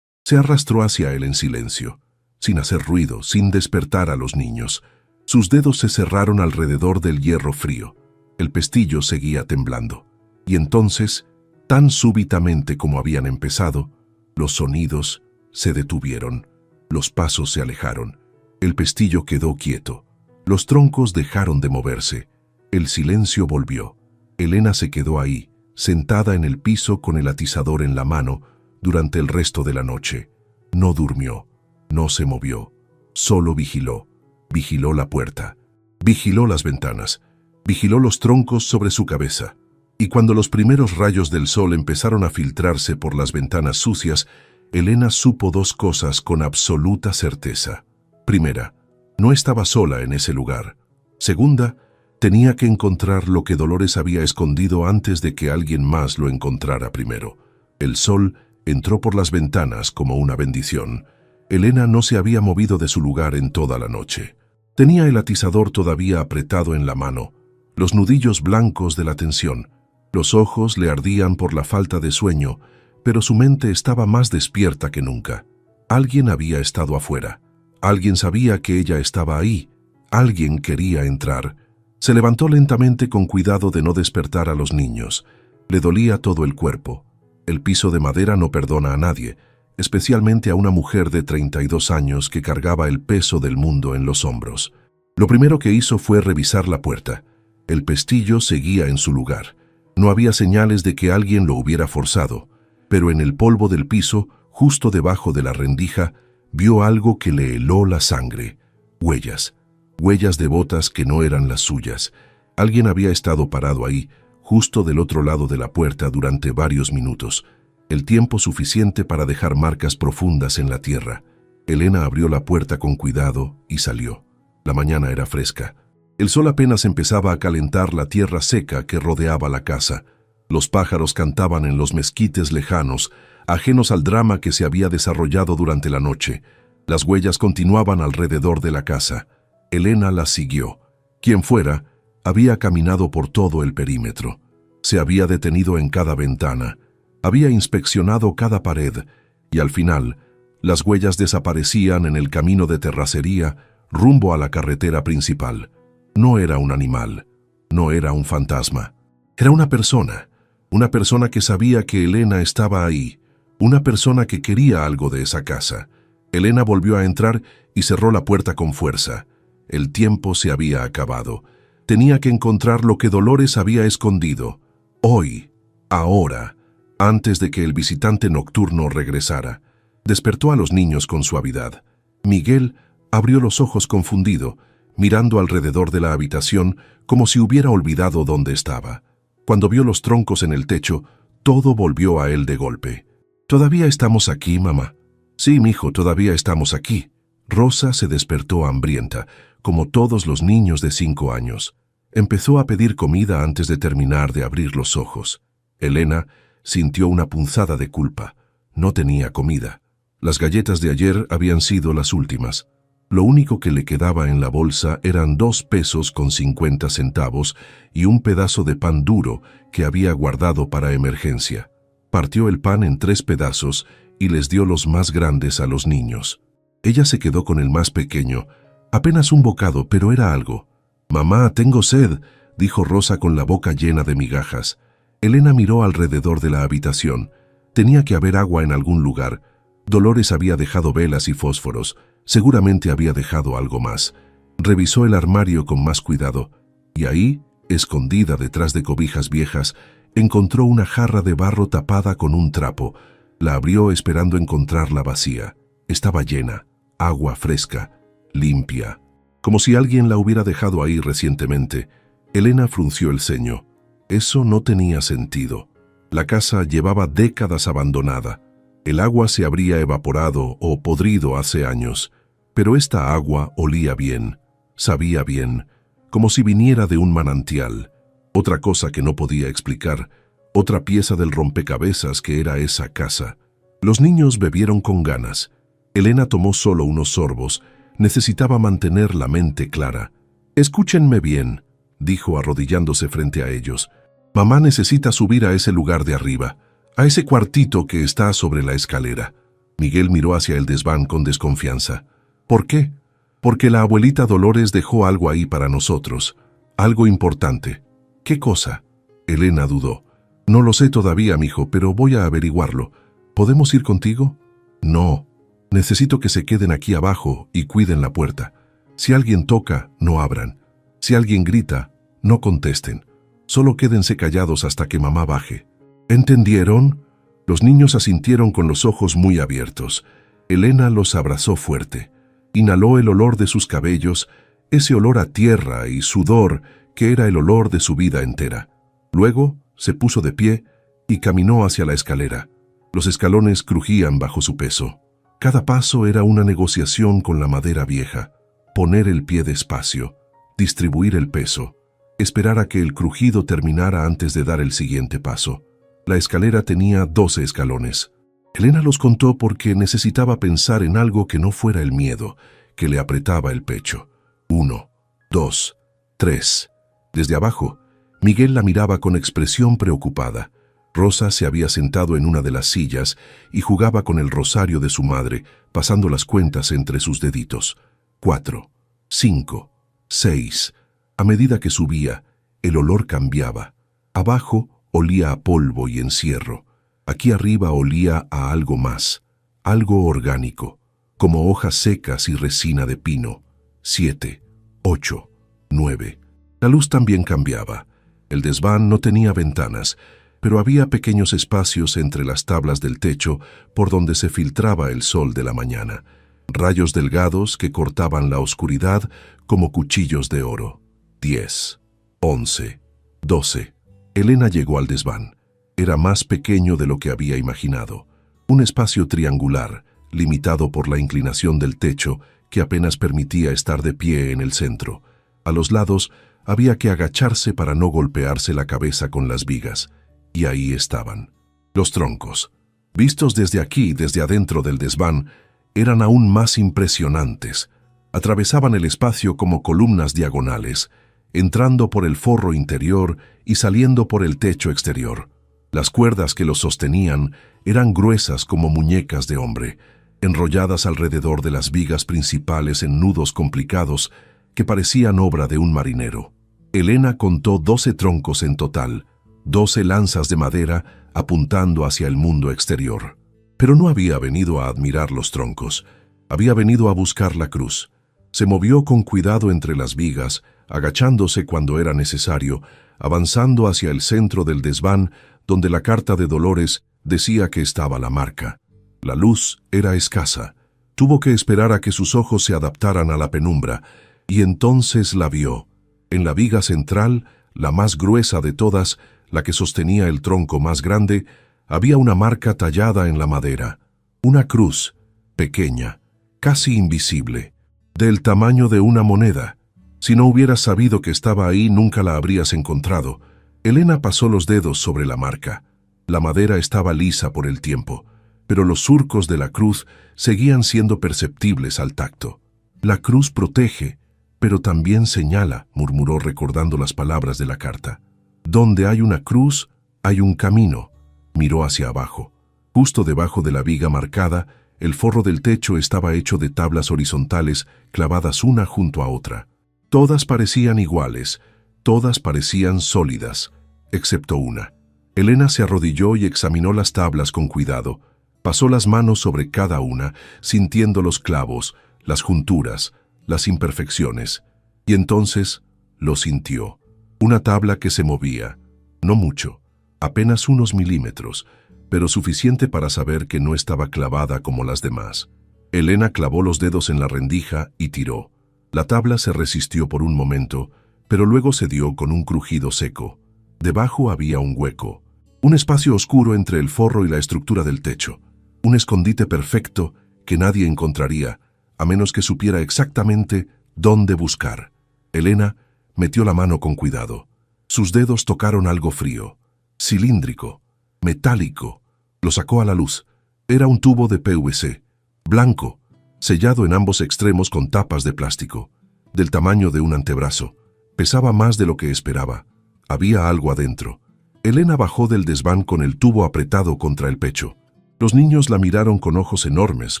Se arrastró hacia él en silencio, sin hacer ruido, sin despertar a los niños. Sus dedos se cerraron alrededor del hierro frío. El pestillo seguía temblando. Y entonces, tan súbitamente como habían empezado, los sonidos se detuvieron. Los pasos se alejaron. El pestillo quedó quieto. Los troncos dejaron de moverse. El silencio volvió. Elena se quedó ahí, sentada en el piso con el atizador en la mano, durante el resto de la noche. No durmió, no se movió, solo vigiló. Vigiló la puerta, vigiló las ventanas, vigiló los troncos sobre su cabeza. Y cuando los primeros rayos del sol empezaron a filtrarse por las ventanas sucias, Elena supo 2 cosas con absoluta certeza. Primera, no estaba sola en ese lugar. Segunda, tenía que encontrar lo que Dolores había escondido antes de que alguien más lo encontrara primero. El sol entró por las ventanas como una bendición. Elena no se había movido de su lugar en toda la noche. Tenía el atizador todavía apretado en la mano, los nudillos blancos de la tensión. Los ojos le ardían por la falta de sueño, pero su mente estaba más despierta que nunca. Alguien había estado afuera. Alguien sabía que ella estaba ahí. Alguien quería entrar. Se levantó lentamente con cuidado de no despertar a los niños. Le dolía todo el cuerpo. El piso de madera no perdona a nadie, especialmente a una mujer de 32 años que cargaba el peso del mundo en los hombros. Lo primero que hizo fue revisar la puerta. El pestillo seguía en su lugar. No había señales de que alguien lo hubiera forzado, pero en el polvo del piso, justo debajo de la rendija, vio algo que le heló la sangre. Huellas. Huellas de botas que no eran las suyas. Alguien había estado parado ahí, justo del otro lado de la puerta durante varios minutos, el tiempo suficiente para dejar marcas profundas en la tierra. Elena abrió la puerta con cuidado y salió. La mañana era fresca. El sol apenas empezaba a calentar la tierra seca que rodeaba la casa. Los pájaros cantaban en los mezquites lejanos, ajenos al drama que se había desarrollado durante la noche. Las huellas continuaban alrededor de la casa. Elena las siguió. Quien fuera, había caminado por todo el perímetro. Se había detenido en cada ventana, había inspeccionado cada pared y al final las huellas desaparecían en el camino de terracería rumbo a la carretera principal. No era un animal, no era un fantasma, era una persona que sabía que Elena estaba ahí, una persona que quería algo de esa casa. Elena volvió a entrar y cerró la puerta con fuerza. El tiempo se había acabado. Tenía que encontrar lo que Dolores había escondido. Hoy, ahora, antes de que el visitante nocturno regresara. Despertó a los niños con suavidad. Miguel abrió los ojos confundido, mirando alrededor de la habitación como si hubiera olvidado dónde estaba. Cuando vio los troncos en el techo, todo volvió a él de golpe. «¿Todavía estamos aquí, mamá?» «Sí, mijo, todavía estamos aquí». Rosa se despertó hambrienta, como todos los niños de 5 años. Empezó a pedir comida antes de terminar de abrir los ojos. Elena sintió una punzada de culpa. No tenía comida. Las galletas de ayer habían sido las últimas. Lo único que le quedaba en la bolsa eran 2 pesos con 50 centavos y un pedazo de pan duro que había guardado para emergencia. Partió el pan en 3 pedazos y les dio los más grandes a los niños. Ella se quedó con el más pequeño, apenas un bocado, pero era algo. «Mamá, tengo sed», dijo Rosa con la boca llena de migajas. Elena miró alrededor de la habitación. Tenía que haber agua en algún lugar. Dolores había dejado velas y fósforos. Seguramente había dejado algo más. Revisó el armario con más cuidado, y ahí, escondida detrás de cobijas viejas, encontró una jarra de barro tapada con un trapo. La abrió esperando encontrarla vacía. Estaba llena, agua fresca, limpia, como si alguien la hubiera dejado ahí recientemente. Elena frunció el ceño. Eso no tenía sentido. La casa llevaba décadas abandonada. El agua se habría evaporado o podrido hace años, pero esta agua olía bien, sabía bien, como si viniera de un manantial. Otra cosa que no podía explicar, otra pieza del rompecabezas que era esa casa. Los niños bebieron con ganas. Elena tomó solo unos sorbos. Necesitaba mantener la mente clara. «Escúchenme bien», dijo arrodillándose frente a ellos. «Mamá necesita subir a ese lugar de arriba, a ese cuartito que está sobre la escalera». Miguel miró hacia el desván con desconfianza. «¿Por qué?» «Porque la abuelita Dolores dejó algo ahí para nosotros, algo importante». «¿Qué cosa?» Elena dudó. «No lo sé todavía, mijo, pero voy a averiguarlo. ¿Podemos ir contigo?» «No. Necesito que se queden aquí abajo y cuiden la puerta. Si alguien toca, no abran. Si alguien grita, no contesten. Solo quédense callados hasta que mamá baje». «¿Entendieron?» Los niños asintieron con los ojos muy abiertos. Elena los abrazó fuerte. Inhaló el olor de sus cabellos, ese olor a tierra y sudor que era el olor de su vida entera. Luego se puso de pie y caminó hacia la escalera. Los escalones crujían bajo su peso. Cada paso era una negociación con la madera vieja. Poner el pie despacio, distribuir el peso, esperar a que el crujido terminara antes de dar el siguiente paso. La escalera tenía 12 escalones. Elena los contó porque necesitaba pensar en algo que no fuera el miedo, que le apretaba el pecho. 1, 2, 3. Desde abajo, Miguel la miraba con expresión preocupada. Rosa se había sentado en una de las sillas y jugaba con el rosario de su madre, pasando las cuentas entre sus deditos. 4, 5, 6. A medida que subía, el olor cambiaba. Abajo olía a polvo y encierro. Aquí arriba olía a algo más, algo orgánico, como hojas secas y resina de pino. 7, 8, 9. La luz también cambiaba. El desván no tenía ventanas, pero había pequeños espacios entre las tablas del techo por donde se filtraba el sol de la mañana, rayos delgados que cortaban la oscuridad como cuchillos de oro. 10, 11, 12. Elena llegó al desván. Era más pequeño de lo que había imaginado. Un espacio triangular, limitado por la inclinación del techo que apenas permitía estar de pie en el centro. A los lados había que agacharse para no golpearse la cabeza con las vigas. Y ahí estaban. Los troncos. Vistos desde aquí, desde adentro del desván, eran aún más impresionantes. Atravesaban el espacio como columnas diagonales. entrando por el forro interior y saliendo por el techo exterior. Las cuerdas que los sostenían eran gruesas como muñecas de hombre, enrolladas alrededor de las vigas principales en nudos complicados que parecían obra de un marinero. Elena contó 12 troncos en total, 12 lanzas de madera apuntando hacia el mundo exterior. Pero no había venido a admirar los troncos, había venido a buscar la cruz. Se movió con cuidado entre las vigas, agachándose cuando era necesario, avanzando hacia el centro del desván donde la carta de Dolores decía que estaba la marca. La luz era escasa. Tuvo que esperar a que sus ojos se adaptaran a la penumbra, y entonces la vio. En la viga central, la más gruesa de todas, la que sostenía el tronco más grande, había una marca tallada en la madera. Una cruz, pequeña, casi invisible, del tamaño de una moneda. Si no hubieras sabido que estaba ahí, nunca la habrías encontrado. Elena pasó los dedos sobre la marca. La madera estaba lisa por el tiempo, pero los surcos de la cruz seguían siendo perceptibles al tacto. La cruz protege, pero también señala, murmuró recordando las palabras de la carta. Donde hay una cruz, hay un camino. Miró hacia abajo. Justo debajo de la viga marcada, el forro del techo estaba hecho de tablas horizontales clavadas una junto a otra. Todas parecían iguales, todas parecían sólidas, excepto una. Elena se arrodilló y examinó las tablas con cuidado. Pasó las manos sobre cada una, sintiendo los clavos, las junturas, las imperfecciones. Y entonces lo sintió. Una tabla que se movía, no mucho, apenas unos milímetros, pero suficiente para saber que no estaba clavada como las demás. Elena clavó los dedos en la rendija y tiró. La tabla se resistió por un momento, pero luego cedió con un crujido seco. Debajo había un hueco, un espacio oscuro entre el forro y la estructura del techo, un escondite perfecto que nadie encontraría, a menos que supiera exactamente dónde buscar. Elena metió la mano con cuidado. Sus dedos tocaron algo frío, cilíndrico, metálico. Lo sacó a la luz. Era un tubo de PVC, blanco, sellado en ambos extremos con tapas de plástico, del tamaño de un antebrazo. Pesaba más de lo que esperaba. Había algo adentro. Elena bajó del desván con el tubo apretado contra el pecho. Los niños la miraron con ojos enormes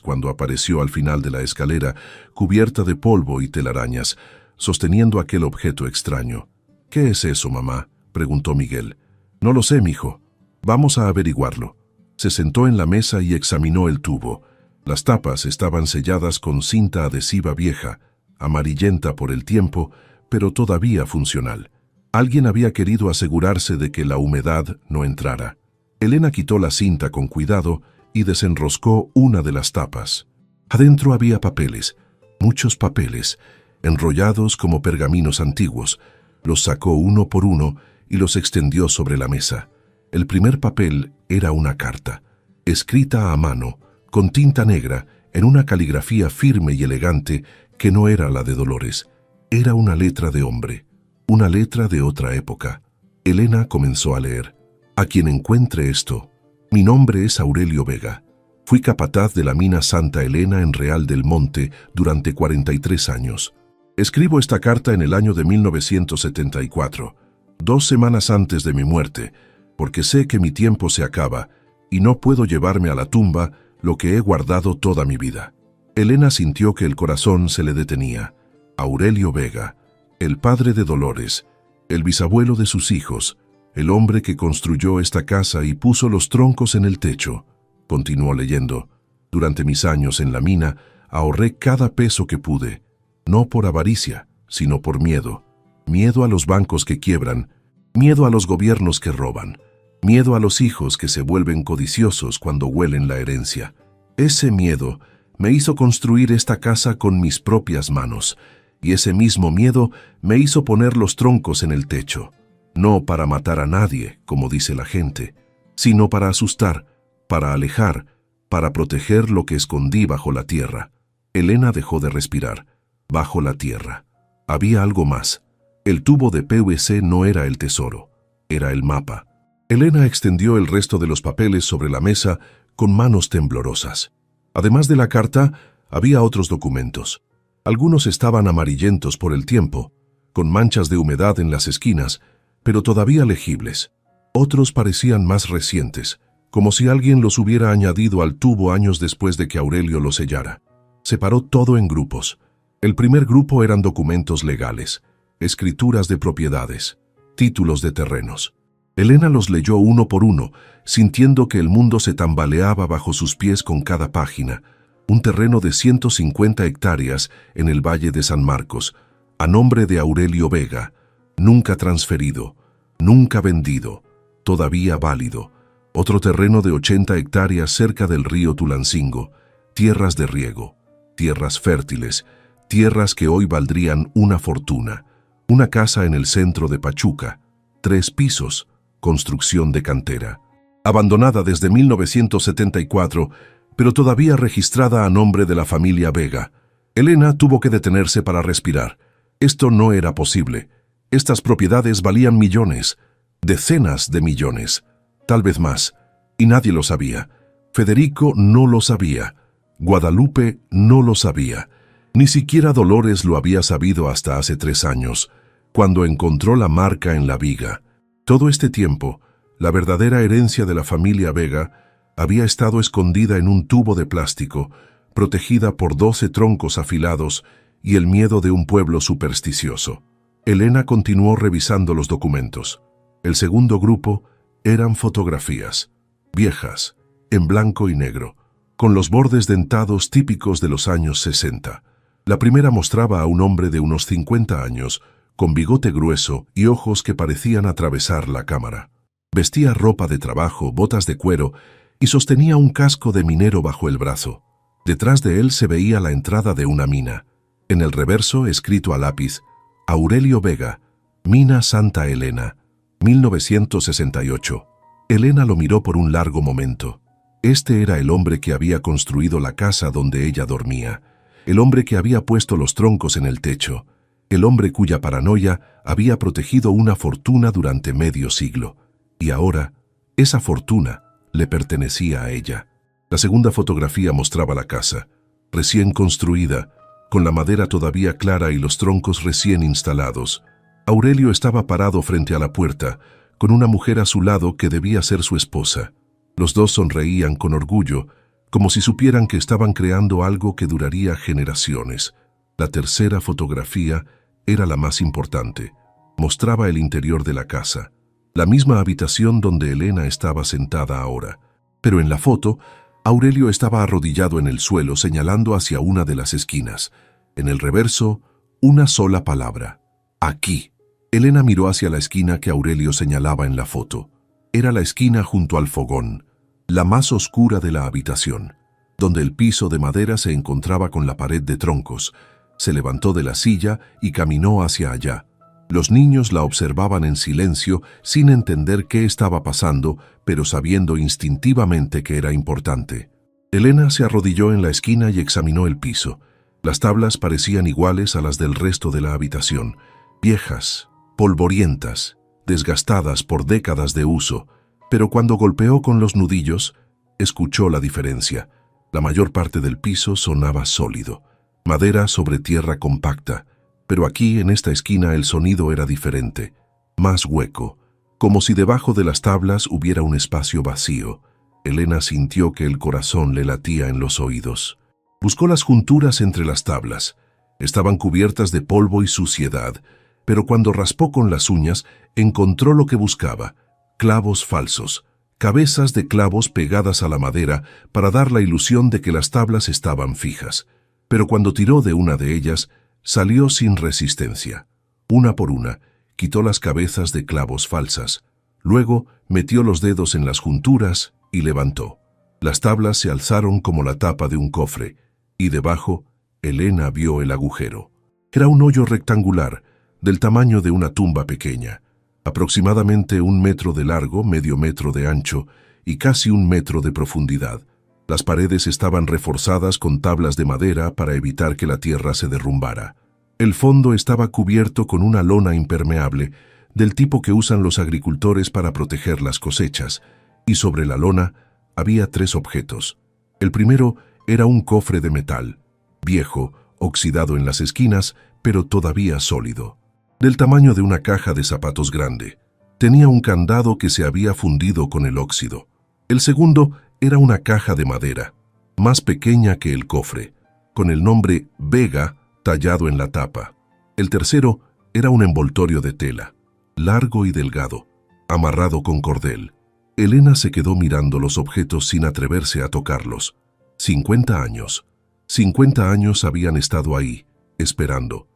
cuando apareció al final de la escalera, cubierta de polvo y telarañas, sosteniendo aquel objeto extraño. «¿Qué es eso, mamá?», preguntó Miguel. «No lo sé, mijo. Vamos a averiguarlo». Se sentó en la mesa y examinó el tubo. Las tapas estaban selladas con cinta adhesiva vieja, amarillenta por el tiempo, pero todavía funcional. Alguien había querido asegurarse de que la humedad no entrara. Elena quitó la cinta con cuidado y desenroscó una de las tapas. Adentro había papeles, muchos papeles, enrollados como pergaminos antiguos. Los sacó uno por uno y los extendió sobre la mesa. El primer papel era una carta, escrita a mano, con tinta negra, en una caligrafía firme y elegante que no era la de Dolores. Era una letra de hombre, una letra de otra época. Elena comenzó a leer. «A quien encuentre esto, mi nombre es Aurelio Vega. Fui capataz de la mina Santa Elena en Real del Monte durante 43 años. Escribo esta carta en el año de 1974, 2 semanas antes de mi muerte, porque sé que mi tiempo se acaba y no puedo llevarme a la tumba lo que he guardado toda mi vida». Elena sintió que el corazón se le detenía. Aurelio Vega, el padre de Dolores, el bisabuelo de sus hijos, el hombre que construyó esta casa y puso los troncos en el techo. Continuó leyendo. «Durante mis años en la mina, ahorré cada peso que pude, no por avaricia, sino por miedo. Miedo a los bancos que quiebran, miedo a los gobiernos que roban, miedo a los hijos que se vuelven codiciosos cuando huelen la herencia. Ese miedo me hizo construir esta casa con mis propias manos, y ese mismo miedo me hizo poner los troncos en el techo, no para matar a nadie, como dice la gente, sino para asustar, para alejar, para proteger lo que escondí bajo la tierra». Elena dejó de respirar. Bajo la tierra. Había algo más. El tubo de PVC no era el tesoro, era el mapa. Elena extendió el resto de los papeles sobre la mesa con manos temblorosas. Además de la carta, había otros documentos. Algunos estaban amarillentos por el tiempo, con manchas de humedad en las esquinas, pero todavía legibles. Otros parecían más recientes, como si alguien los hubiera añadido al tubo años después de que Aurelio lo sellara. Separó todo en grupos. El primer grupo eran documentos legales, escrituras de propiedades, títulos de terrenos. Elena los leyó uno por uno, sintiendo que el mundo se tambaleaba bajo sus pies con cada página. Un terreno de 150 hectáreas en el Valle de San Marcos, a nombre de Aurelio Vega, nunca transferido, nunca vendido, todavía válido. Otro terreno de 80 hectáreas cerca del río Tulancingo, tierras de riego, tierras fértiles, tierras que hoy valdrían una fortuna. Una casa en el centro de Pachuca, 3 pisos, construcción de cantera. Abandonada desde 1974, pero todavía registrada a nombre de la familia Vega. Elena tuvo que detenerse para respirar. Esto no era posible. Estas propiedades valían millones, decenas de millones, tal vez más, y nadie lo sabía. Federico no lo sabía. Guadalupe no lo sabía. Ni siquiera Dolores lo había sabido hasta hace 3 años, cuando encontró la marca en la viga. Todo este tiempo, la verdadera herencia de la familia Vega había estado escondida en un tubo de plástico, protegida por 12 troncos afilados y el miedo de un pueblo supersticioso. Elena continuó revisando los documentos. El segundo grupo eran fotografías, viejas, en blanco y negro, con los bordes dentados típicos de los años 60. La primera mostraba a un hombre de unos 50 años, con bigote grueso y ojos que parecían atravesar la cámara. Vestía ropa de trabajo, botas de cuero y sostenía un casco de minero bajo el brazo. Detrás de él se veía la entrada de una mina. En el reverso, escrito a lápiz, Aurelio Vega, Mina Santa Elena, 1968. Elena lo miró por un largo momento. Este era el hombre que había construido la casa donde ella dormía, el hombre que había puesto los troncos en el techo, el hombre cuya paranoia había protegido una fortuna durante medio siglo. Y ahora, esa fortuna le pertenecía a ella. La segunda fotografía mostraba la casa, recién construida, con la madera todavía clara y los troncos recién instalados. Aurelio estaba parado frente a la puerta, con una mujer a su lado que debía ser su esposa. Los dos sonreían con orgullo, como si supieran que estaban creando algo que duraría generaciones. La tercera fotografía era la más importante. Mostraba el interior de la casa, la misma habitación donde Elena estaba sentada ahora. Pero en la foto, Aurelio estaba arrodillado en el suelo señalando hacia una de las esquinas. En el reverso, una sola palabra: aquí. Elena miró hacia la esquina que Aurelio señalaba en la foto. Era la esquina junto al fogón, la más oscura de la habitación, donde el piso de madera se encontraba con la pared de troncos. Se levantó de la silla y caminó hacia allá. Los niños la observaban en silencio, sin entender qué estaba pasando, pero sabiendo instintivamente que era importante. Elena se arrodilló en la esquina y examinó el piso. Las tablas parecían iguales a las del resto de la habitación, viejas, polvorientas, desgastadas por décadas de uso, pero cuando golpeó con los nudillos, escuchó la diferencia. La mayor parte del piso sonaba sólido, madera sobre tierra compacta, pero aquí, en esta esquina, el sonido era diferente, más hueco, como si debajo de las tablas hubiera un espacio vacío. Elena sintió que el corazón le latía en los oídos. Buscó las junturas entre las tablas. Estaban cubiertas de polvo y suciedad, pero cuando raspó con las uñas, encontró lo que buscaba: clavos falsos, cabezas de clavos pegadas a la madera para dar la ilusión de que las tablas estaban fijas. Pero cuando tiró de una de ellas, salió sin resistencia. Una por una, quitó las cabezas de clavos falsas. Luego metió los dedos en las junturas y levantó. Las tablas se alzaron como la tapa de un cofre, y debajo, Elena vio el agujero. Era un hoyo rectangular, del tamaño de una tumba pequeña, aproximadamente 1 metro de largo, medio metro de ancho y casi 1 metro de profundidad. Las paredes estaban reforzadas con tablas de madera para evitar que la tierra se derrumbara. El fondo estaba cubierto con una lona impermeable, del tipo que usan los agricultores para proteger las cosechas, y sobre la lona había 3 objetos. El primero era un cofre de metal, viejo, oxidado en las esquinas, pero todavía sólido. del tamaño de una caja de zapatos grande. Tenía un candado que se había fundido con el óxido. El segundo era una caja de madera, más pequeña que el cofre, con el nombre Vega tallado en la tapa. El tercero era un envoltorio de tela, largo y delgado, amarrado con cordel. Elena se quedó mirando los objetos sin atreverse a tocarlos. 50 años. 50 años habían estado ahí, esperando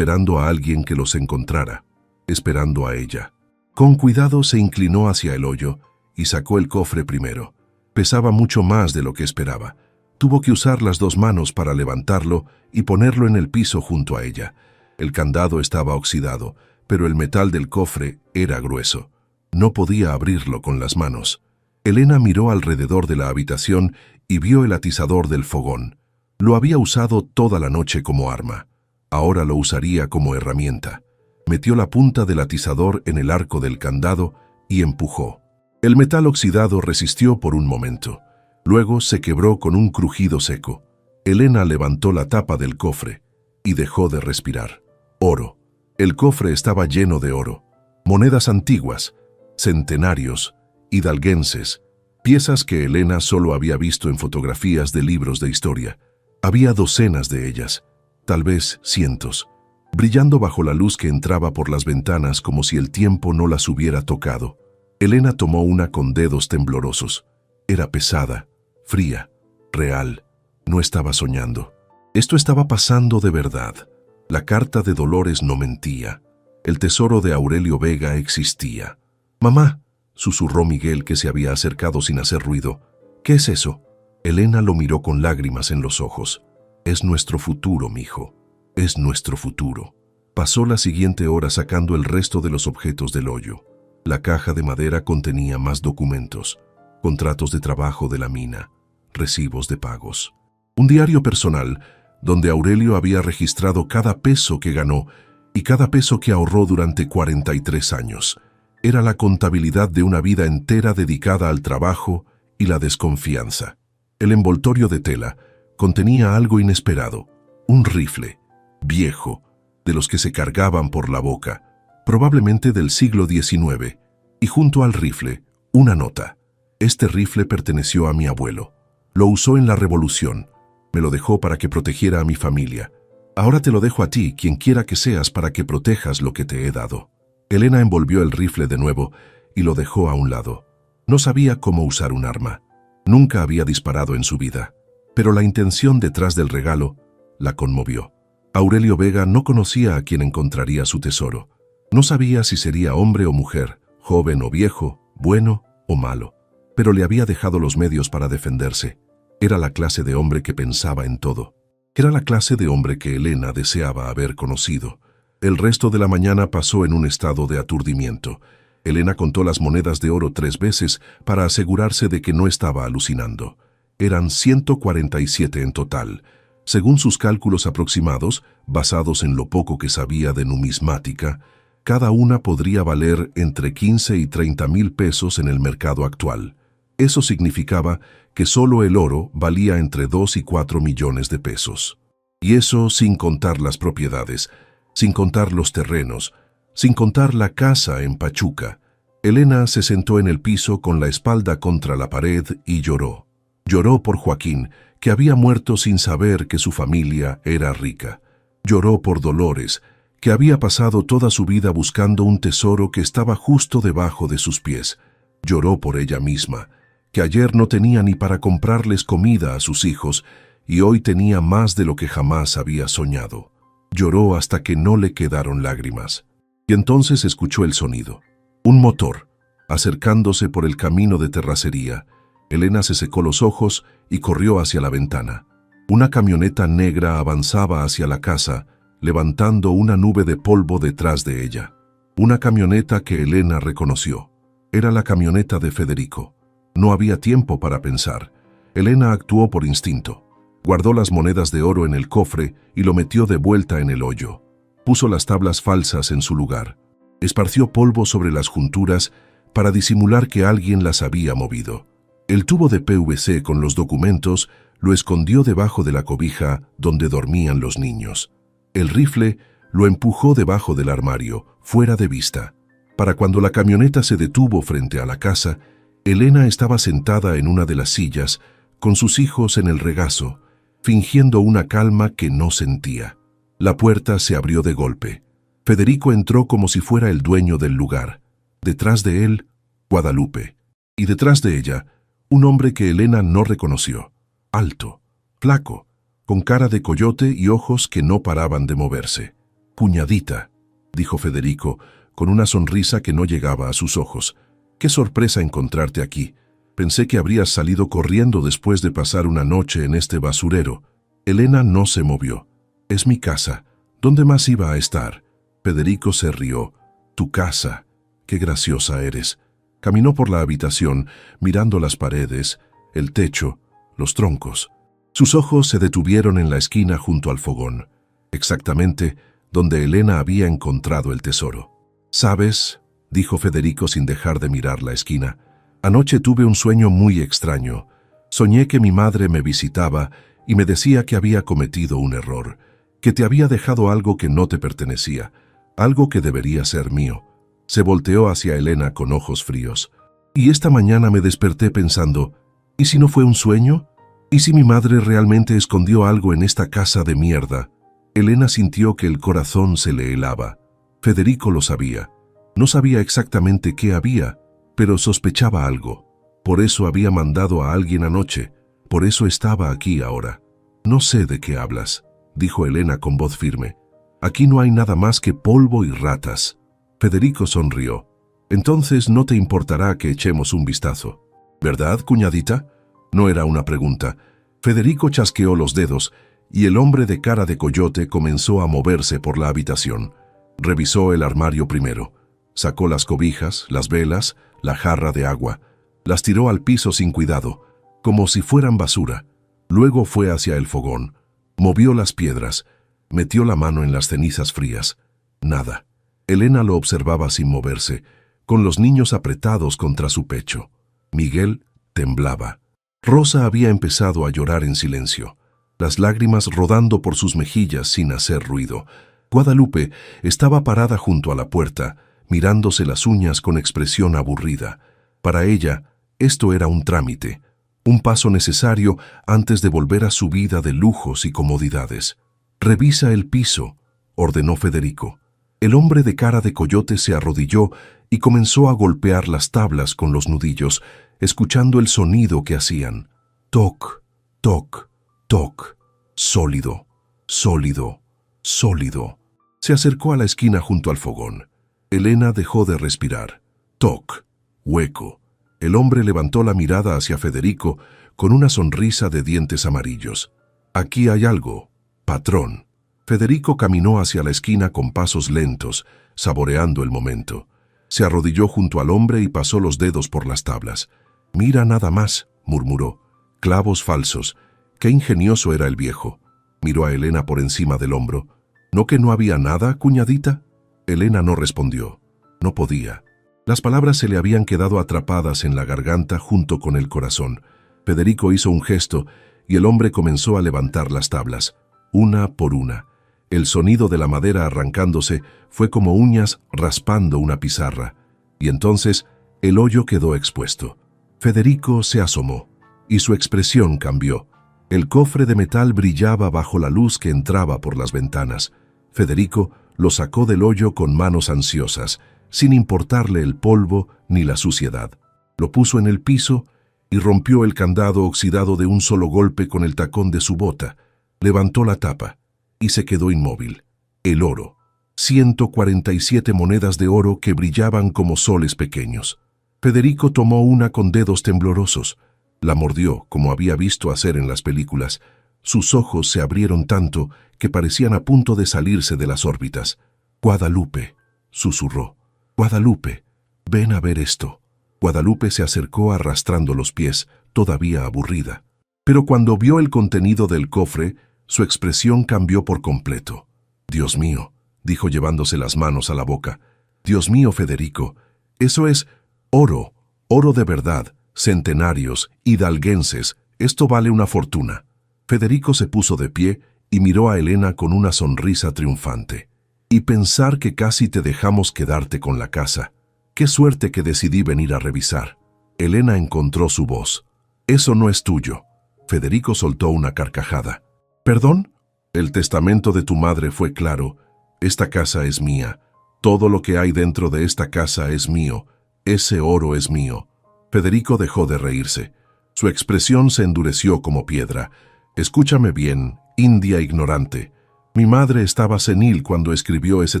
a alguien que los encontrara, esperando a ella. Con cuidado se inclinó hacia el hoyo y sacó el cofre primero. Pesaba mucho más de lo que esperaba. Tuvo que usar las dos manos para levantarlo y ponerlo en el piso junto a ella. El candado estaba oxidado, pero el metal del cofre era grueso. No podía abrirlo con las manos. Elena miró alrededor de la habitación y vio el atizador del fogón. Lo había usado toda la noche como arma. Ahora lo usaría como herramienta. Metió la punta del atizador en el arco del candado y empujó. El metal oxidado resistió por un momento. Luego se quebró con un crujido seco. Elena levantó la tapa del cofre y dejó de respirar. Oro. El cofre estaba lleno de oro. Monedas antiguas, centenarios, hidalguenses, piezas que Elena solo había visto en fotografías de libros de historia. Había docenas de ellas, tal vez cientos, brillando bajo la luz que entraba por las ventanas como si el tiempo no las hubiera tocado. Elena tomó una con dedos temblorosos. Era pesada, fría, real. No estaba soñando. Esto estaba pasando de verdad. La carta de Dolores no mentía. El tesoro de Aurelio Vega existía. «Mamá», susurró Miguel, que se había acercado sin hacer ruido. «¿Qué es eso?» Elena lo miró con lágrimas en los ojos. «Es nuestro futuro, mijo. Es nuestro futuro». Pasó la siguiente hora sacando el resto de los objetos del hoyo. La caja de madera contenía más documentos, contratos de trabajo de la mina, recibos de pagos. Un diario personal donde Aurelio había registrado cada peso que ganó y cada peso que ahorró durante 43 años. Era la contabilidad de una vida entera dedicada al trabajo y la desconfianza. El envoltorio de tela contenía algo inesperado, un rifle, viejo, de los que se cargaban por la boca, probablemente del siglo XIX, y junto al rifle, una nota. «Este rifle perteneció a mi abuelo. Lo usó en la Revolución. Me lo dejó para que protegiera a mi familia. Ahora te lo dejo a ti, quien quiera que seas, para que protejas lo que te he dado». Elena envolvió el rifle de nuevo y lo dejó a un lado. No sabía cómo usar un arma. Nunca había disparado en su vida, pero la intención detrás del regalo la conmovió. Aurelio Vega no conocía a quien encontraría su tesoro. No sabía si sería hombre o mujer, joven o viejo, bueno o malo, pero le había dejado los medios para defenderse. Era la clase de hombre que pensaba en todo. Era la clase de hombre que Elena deseaba haber conocido. El resto de la mañana pasó en un estado de aturdimiento. Elena contó las monedas de oro 3 veces para asegurarse de que no estaba alucinando. Eran 147 en total. Según sus cálculos aproximados, basados en lo poco que sabía de numismática, cada una podría valer entre 15 y 30 mil pesos en el mercado actual. Eso significaba que solo el oro valía entre 2 y 4 millones de pesos. Y eso sin contar las propiedades, sin contar los terrenos, sin contar la casa en Pachuca. Elena se sentó en el piso con la espalda contra la pared y lloró. Lloró por Joaquín, que había muerto sin saber que su familia era rica. Lloró por Dolores, que había pasado toda su vida buscando un tesoro que estaba justo debajo de sus pies. Lloró por ella misma, que ayer no tenía ni para comprarles comida a sus hijos y hoy tenía más de lo que jamás había soñado. Lloró hasta que no le quedaron lágrimas. Y entonces escuchó el sonido. Un motor, acercándose por el camino de terracería. Elena se secó los ojos y corrió hacia la ventana. Una camioneta negra avanzaba hacia la casa, levantando una nube de polvo detrás de ella. Una camioneta que Elena reconoció. Era la camioneta de Federico. No había tiempo para pensar. Elena actuó por instinto. Guardó las monedas de oro en el cofre y lo metió de vuelta en el hoyo. Puso las tablas falsas en su lugar. Esparció polvo sobre las junturas para disimular que alguien las había movido. El tubo de PVC con los documentos lo escondió debajo de la cobija donde dormían los niños. El rifle Lo empujó debajo del armario, fuera de vista. Para cuando la camioneta se detuvo frente a la casa, Elena estaba sentada en una de las sillas, con sus hijos en el regazo, fingiendo una calma que no sentía. La puerta se abrió de golpe. Federico entró como si fuera el dueño del lugar. Detrás de él, Guadalupe. Y detrás de ella, un hombre que Elena no reconoció. Alto, flaco, con cara de coyote y ojos que no paraban de moverse. «Cuñadita», dijo Federico, con una sonrisa que no llegaba a sus ojos. «Qué sorpresa encontrarte aquí. Pensé que habrías salido corriendo después de pasar una noche en este basurero». Elena no se movió. «Es mi casa. ¿Dónde más iba a estar?» Federico se rió. «Tu casa. Qué graciosa eres». Caminó por la habitación, mirando las paredes, el techo, los troncos. Sus ojos se detuvieron en la esquina junto al fogón, exactamente donde Elena había encontrado el tesoro. «¿Sabes?», dijo Federico sin dejar de mirar la esquina. «Anoche tuve un sueño muy extraño. Soñé que mi madre me visitaba y me decía que había cometido un error, que te había dejado algo que no te pertenecía, algo que debería ser mío». Se volteó hacia Elena con ojos fríos. «Y esta mañana me desperté pensando, ¿y si no fue un sueño? ¿Y si mi madre realmente escondió algo en esta casa de mierda?» Elena sintió que el corazón se le helaba. Federico lo sabía. No sabía exactamente qué había, pero sospechaba algo. Por eso había mandado a alguien anoche. Por eso estaba aquí ahora. «No sé de qué hablas», dijo Elena con voz firme. «Aquí no hay nada más que polvo y ratas». Federico sonrió. «Entonces no te importará que echemos un vistazo, ¿verdad, cuñadita?». No era una pregunta. Federico chasqueó los dedos y el hombre de cara de coyote comenzó a moverse por la habitación. Revisó el armario primero. Sacó las cobijas, las velas, la jarra de agua. Las tiró al piso sin cuidado, como si fueran basura. Luego fue hacia el fogón. Movió las piedras. Metió la mano en las cenizas frías. Nada. Elena lo observaba sin moverse, con los niños apretados contra su pecho. Miguel temblaba. Rosa había empezado a llorar en silencio, las lágrimas rodando por sus mejillas sin hacer ruido. Guadalupe estaba parada junto a la puerta, mirándose las uñas con expresión aburrida. Para ella, esto era un trámite, un paso necesario antes de volver a su vida de lujos y comodidades. «Revisa el piso», ordenó Federico. El hombre de cara de coyote se arrodilló y comenzó a golpear las tablas con los nudillos, escuchando el sonido que hacían. Toc, toc, toc. Sólido, sólido, sólido. Se acercó a la esquina junto al fogón. Elena dejó de respirar. Toc, hueco. El hombre levantó la mirada hacia Federico con una sonrisa de dientes amarillos. «Aquí hay algo, patrón». Federico caminó hacia la esquina con pasos lentos, saboreando el momento. Se arrodilló junto al hombre y pasó los dedos por las tablas. «Mira nada más», murmuró. «Clavos falsos. Qué ingenioso era el viejo». Miró a Elena por encima del hombro. «¿No que no había nada, cuñadita?». Elena no respondió. No podía. Las palabras se le habían quedado atrapadas en la garganta junto con el corazón. Federico hizo un gesto y el hombre comenzó a levantar las tablas, una por una. El sonido de la madera arrancándose fue como uñas raspando una pizarra. Y entonces el hoyo quedó expuesto. Federico se asomó y su expresión cambió. El cofre de metal brillaba bajo la luz que entraba por las ventanas. Federico lo sacó del hoyo con manos ansiosas, sin importarle el polvo ni la suciedad. Lo puso en el piso y rompió el candado oxidado de un solo golpe con el tacón de su bota. Levantó la tapa y se quedó inmóvil. El oro. 147 monedas de oro que brillaban como soles pequeños. Federico tomó una con dedos temblorosos. La mordió, como había visto hacer en las películas. Sus ojos se abrieron tanto que parecían a punto de salirse de las órbitas. «Guadalupe», susurró. «Guadalupe, ven a ver esto». Guadalupe se acercó arrastrando los pies, todavía aburrida. Pero cuando vio el contenido del cofre, su expresión cambió por completo. «Dios mío», dijo llevándose las manos a la boca. «Dios mío, Federico, eso es oro, oro de verdad, centenarios, hidalguenses, esto vale una fortuna». Federico se puso de pie y miró a Elena con una sonrisa triunfante. Y pensar que casi te dejamos quedarte con la casa. Qué suerte que decidí venir a revisar. Elena encontró su voz. Eso no es tuyo. Federico soltó una carcajada. ¿Perdón? El testamento de tu madre fue claro. Esta casa es mía. Todo lo que hay dentro de esta casa es mío. Ese oro es mío. Federico dejó de reírse. Su expresión se endureció como piedra. Escúchame bien, india ignorante. Mi madre estaba senil cuando escribió ese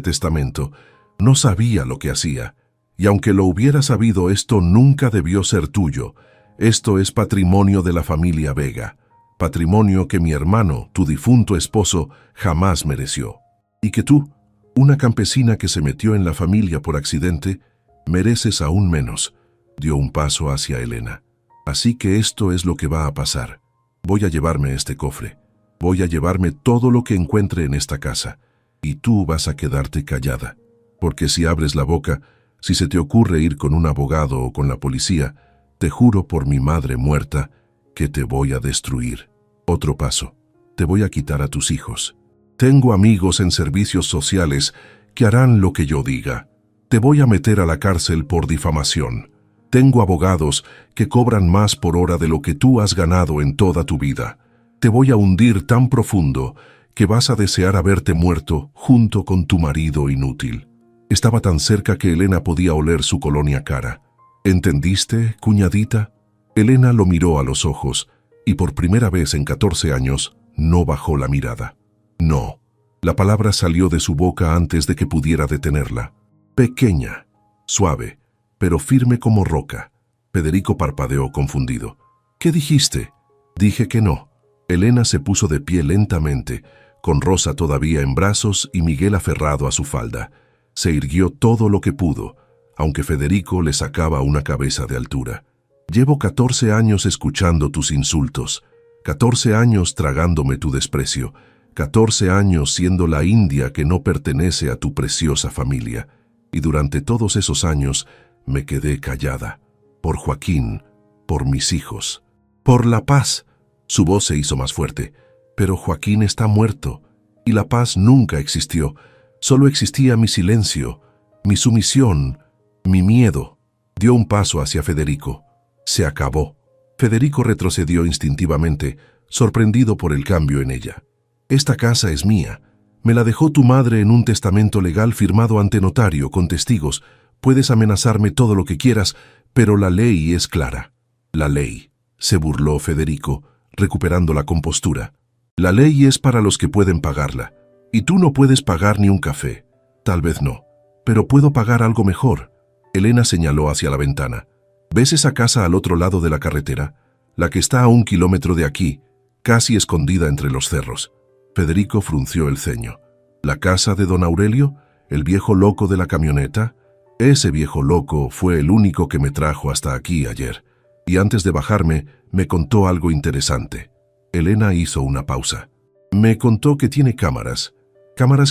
testamento. No sabía lo que hacía. Y aunque lo hubiera sabido, esto nunca debió ser tuyo. Esto es patrimonio de la familia Vega. Patrimonio que mi hermano, tu difunto esposo, jamás mereció. Y que tú, una campesina que se metió en la familia por accidente, mereces aún menos. Dio un paso hacia Elena. Así que esto es lo que va a pasar. Voy a llevarme este cofre. Voy a llevarme todo lo que encuentre en esta casa. Y tú vas a quedarte callada. Porque si abres la boca, si se te ocurre ir con un abogado o con la policía, te juro por mi madre muerta que te voy a destruir. Otro paso. Te voy a quitar a tus hijos. Tengo amigos en servicios sociales que harán lo que yo diga. Te voy a meter a la cárcel por difamación. Tengo abogados que cobran más por hora de lo que tú has ganado en toda tu vida. Te voy a hundir tan profundo que vas a desear haberte muerto junto con tu marido inútil. Estaba tan cerca que Elena podía oler su colonia cara. ¿Entendiste, cuñadita? Elena lo miró a los ojos y por primera vez en 14 años no bajó la mirada. No. La palabra salió de su boca antes de que pudiera detenerla. Pequeña, suave, pero firme como roca. Federico parpadeó confundido. ¿Qué dijiste? Dije que no. Elena se puso de pie lentamente, con Rosa todavía en brazos y Miguel aferrado a su falda. Se irguió todo lo que pudo, aunque Federico le sacaba una cabeza de altura. Llevo 14 años escuchando tus insultos, 14 años tragándome tu desprecio, 14 años siendo la india que no pertenece a tu preciosa familia. Y durante todos esos años me quedé callada. Por Joaquín, por mis hijos, por la paz. Su voz se hizo más fuerte. Pero Joaquín está muerto, y la paz nunca existió. Solo existía mi silencio, mi sumisión, mi miedo. Dio un paso hacia Federico. Se acabó. Federico retrocedió instintivamente, sorprendido por el cambio en ella. Esta casa es mía. Me la dejó tu madre en un testamento legal firmado ante notario con testigos. Puedes amenazarme todo lo que quieras, pero la ley es clara. La ley, se burló Federico, recuperando la compostura. La ley es para los que pueden pagarla. Y tú no puedes pagar ni un café. Tal vez no, pero puedo pagar algo mejor. Elena señaló hacia la ventana. ¿Ves esa casa al otro lado de la carretera? La que está a 1 kilómetro de aquí, casi escondida entre los cerros. Federico frunció el ceño. ¿La casa de don Aurelio? ¿El viejo loco de la camioneta? Ese viejo loco fue el único que me trajo hasta aquí ayer. Y antes de bajarme, me contó algo interesante. Elena hizo una pausa. Me contó que tiene cámaras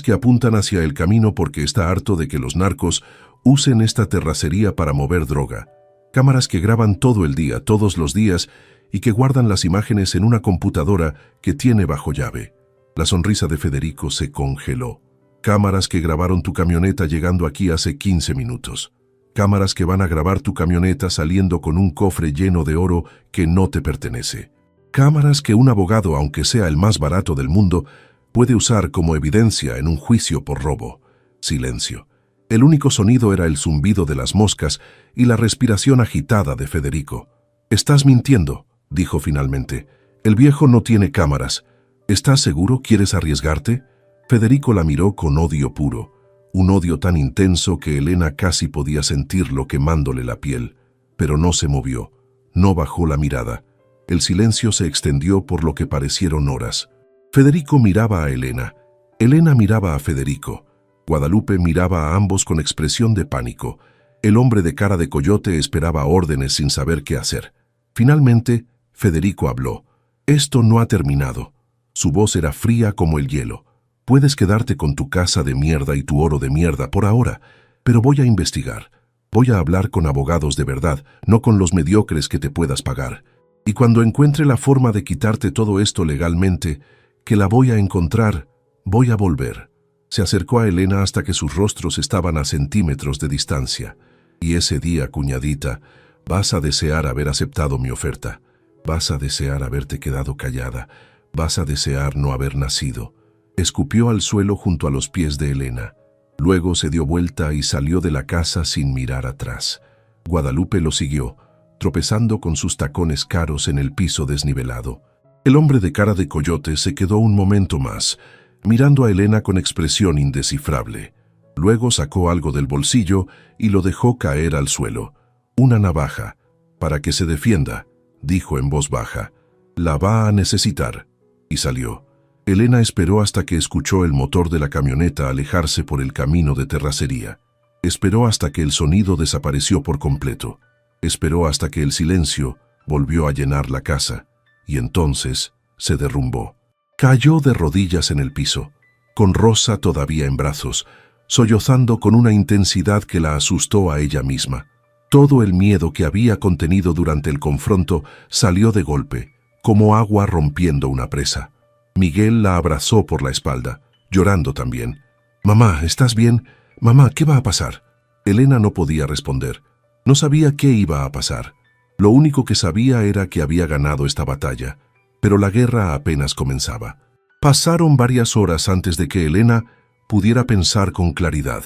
que apuntan hacia el camino porque está harto de que los narcos usen esta terracería para mover droga. Cámaras que graban todo el día, todos los días, y que guardan las imágenes en una computadora que tiene bajo llave. La sonrisa de Federico se congeló. Cámaras que grabaron tu camioneta llegando aquí hace 15 minutos. Cámaras que van a grabar tu camioneta saliendo con un cofre lleno de oro que no te pertenece. Cámaras que un abogado, aunque sea el más barato del mundo, puede usar como evidencia en un juicio por robo. Silencio. El único sonido era el zumbido de las moscas y la respiración agitada de Federico. «Estás mintiendo», dijo finalmente. «El viejo no tiene cámaras. ¿Estás seguro? ¿Quieres arriesgarte?» Federico la miró con odio puro, un odio tan intenso que Elena casi podía sentirlo quemándole la piel. Pero no se movió, no bajó la mirada. El silencio se extendió por lo que parecieron horas. Federico miraba a Elena. Elena miraba a Federico. Guadalupe miraba a ambos con expresión de pánico. El hombre de cara de coyote esperaba órdenes sin saber qué hacer. Finalmente, Federico habló. «Esto no ha terminado». Su voz era fría como el hielo. «Puedes quedarte con tu casa de mierda y tu oro de mierda por ahora, pero voy a investigar. Voy a hablar con abogados de verdad, no con los mediocres que te puedas pagar. Y cuando encuentre la forma de quitarte todo esto legalmente, que la voy a encontrar, voy a volver. Se acercó a Elena hasta que sus rostros estaban a centímetros de distancia. Y ese día, cuñadita, vas a desear haber aceptado mi oferta. Vas a desear haberte quedado callada. Vas a desear no haber nacido. Escupió al suelo junto a los pies de Elena. Luego se dio vuelta y salió de la casa sin mirar atrás. Guadalupe lo siguió, tropezando con sus tacones caros en el piso desnivelado. El hombre de cara de coyote se quedó un momento más, mirando a Elena con expresión indescifrable. Luego sacó algo del bolsillo y lo dejó caer al suelo. Una navaja, para que se defienda, dijo en voz baja. La va a necesitar. Y salió. Elena esperó hasta que escuchó el motor de la camioneta alejarse por el camino de terracería. Esperó hasta que el sonido desapareció por completo. Esperó hasta que el silencio volvió a llenar la casa. Y entonces se derrumbó. Cayó de rodillas en el piso, con Rosa todavía en brazos, sollozando con una intensidad que la asustó a ella misma. Todo el miedo que había contenido durante el confronto salió de golpe, como agua rompiendo una presa. Miguel la abrazó por la espalda, llorando también. «Mamá, ¿estás bien? Mamá, ¿qué va a pasar?» Elena no podía responder. No sabía qué iba a pasar. Lo único que sabía era que había ganado esta batalla, pero la guerra apenas comenzaba. Pasaron varias horas antes de que Elena pudiera pensar con claridad.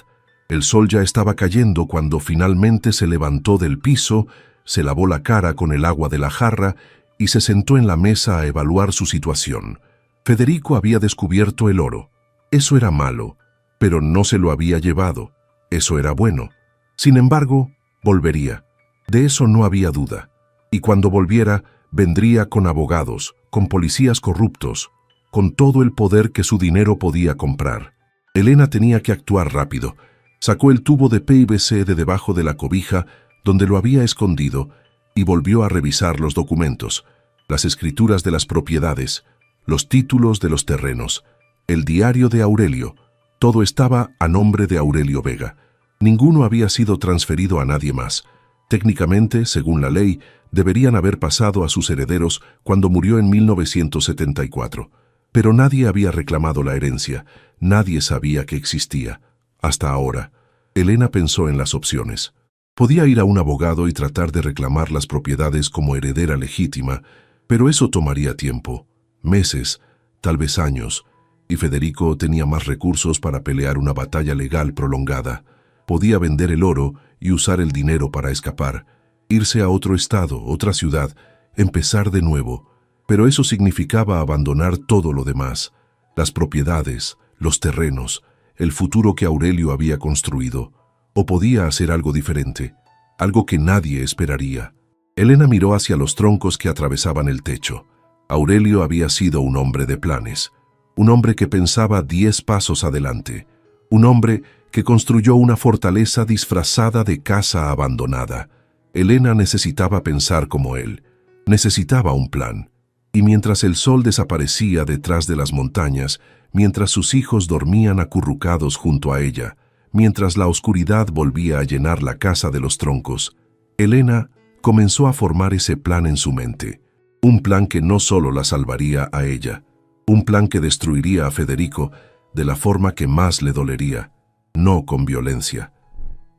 El sol ya estaba cayendo cuando finalmente se levantó del piso, se lavó la cara con el agua de la jarra y se sentó en la mesa a evaluar su situación. Federico había descubierto el oro. Eso era malo, pero no se lo había llevado. Eso era bueno. Sin embargo, volvería. De eso no había duda. Y cuando volviera, vendría con abogados, con policías corruptos, con todo el poder que su dinero podía comprar. Elena tenía que actuar rápido. Sacó el tubo de PVC de debajo de la cobija, donde lo había escondido, y volvió a revisar los documentos, las escrituras de las propiedades, los títulos de los terrenos, el diario de Aurelio. Todo estaba a nombre de Aurelio Vega. Ninguno había sido transferido a nadie más. Técnicamente, según la ley, deberían haber pasado a sus herederos cuando murió en 1974. Pero nadie había reclamado la herencia, nadie sabía que existía. Hasta ahora, Elena pensó en las opciones. Podía ir a un abogado y tratar de reclamar las propiedades como heredera legítima, pero eso tomaría tiempo, meses, tal vez años, y Federico tenía más recursos para pelear una batalla legal prolongada. Podía vender el oro y usar el dinero para escapar, irse a otro estado, otra ciudad, empezar de nuevo. Pero eso significaba abandonar todo lo demás, las propiedades, los terrenos, el futuro que Aurelio había construido. O podía hacer algo diferente, algo que nadie esperaría. Elena miró hacia los troncos que atravesaban el techo. Aurelio había sido un hombre de planes, un hombre que pensaba 10 pasos adelante, un hombre que construyó una fortaleza disfrazada de casa abandonada. Elena necesitaba pensar como él, necesitaba un plan. Y mientras el sol desaparecía detrás de las montañas, mientras sus hijos dormían acurrucados junto a ella, mientras la oscuridad volvía a llenar la casa de los troncos, Elena comenzó a formar ese plan en su mente. Un plan que no solo la salvaría a ella, un plan que destruiría a Federico de la forma que más le dolería, no con violencia,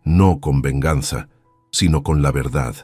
no con venganza, sino con la verdad.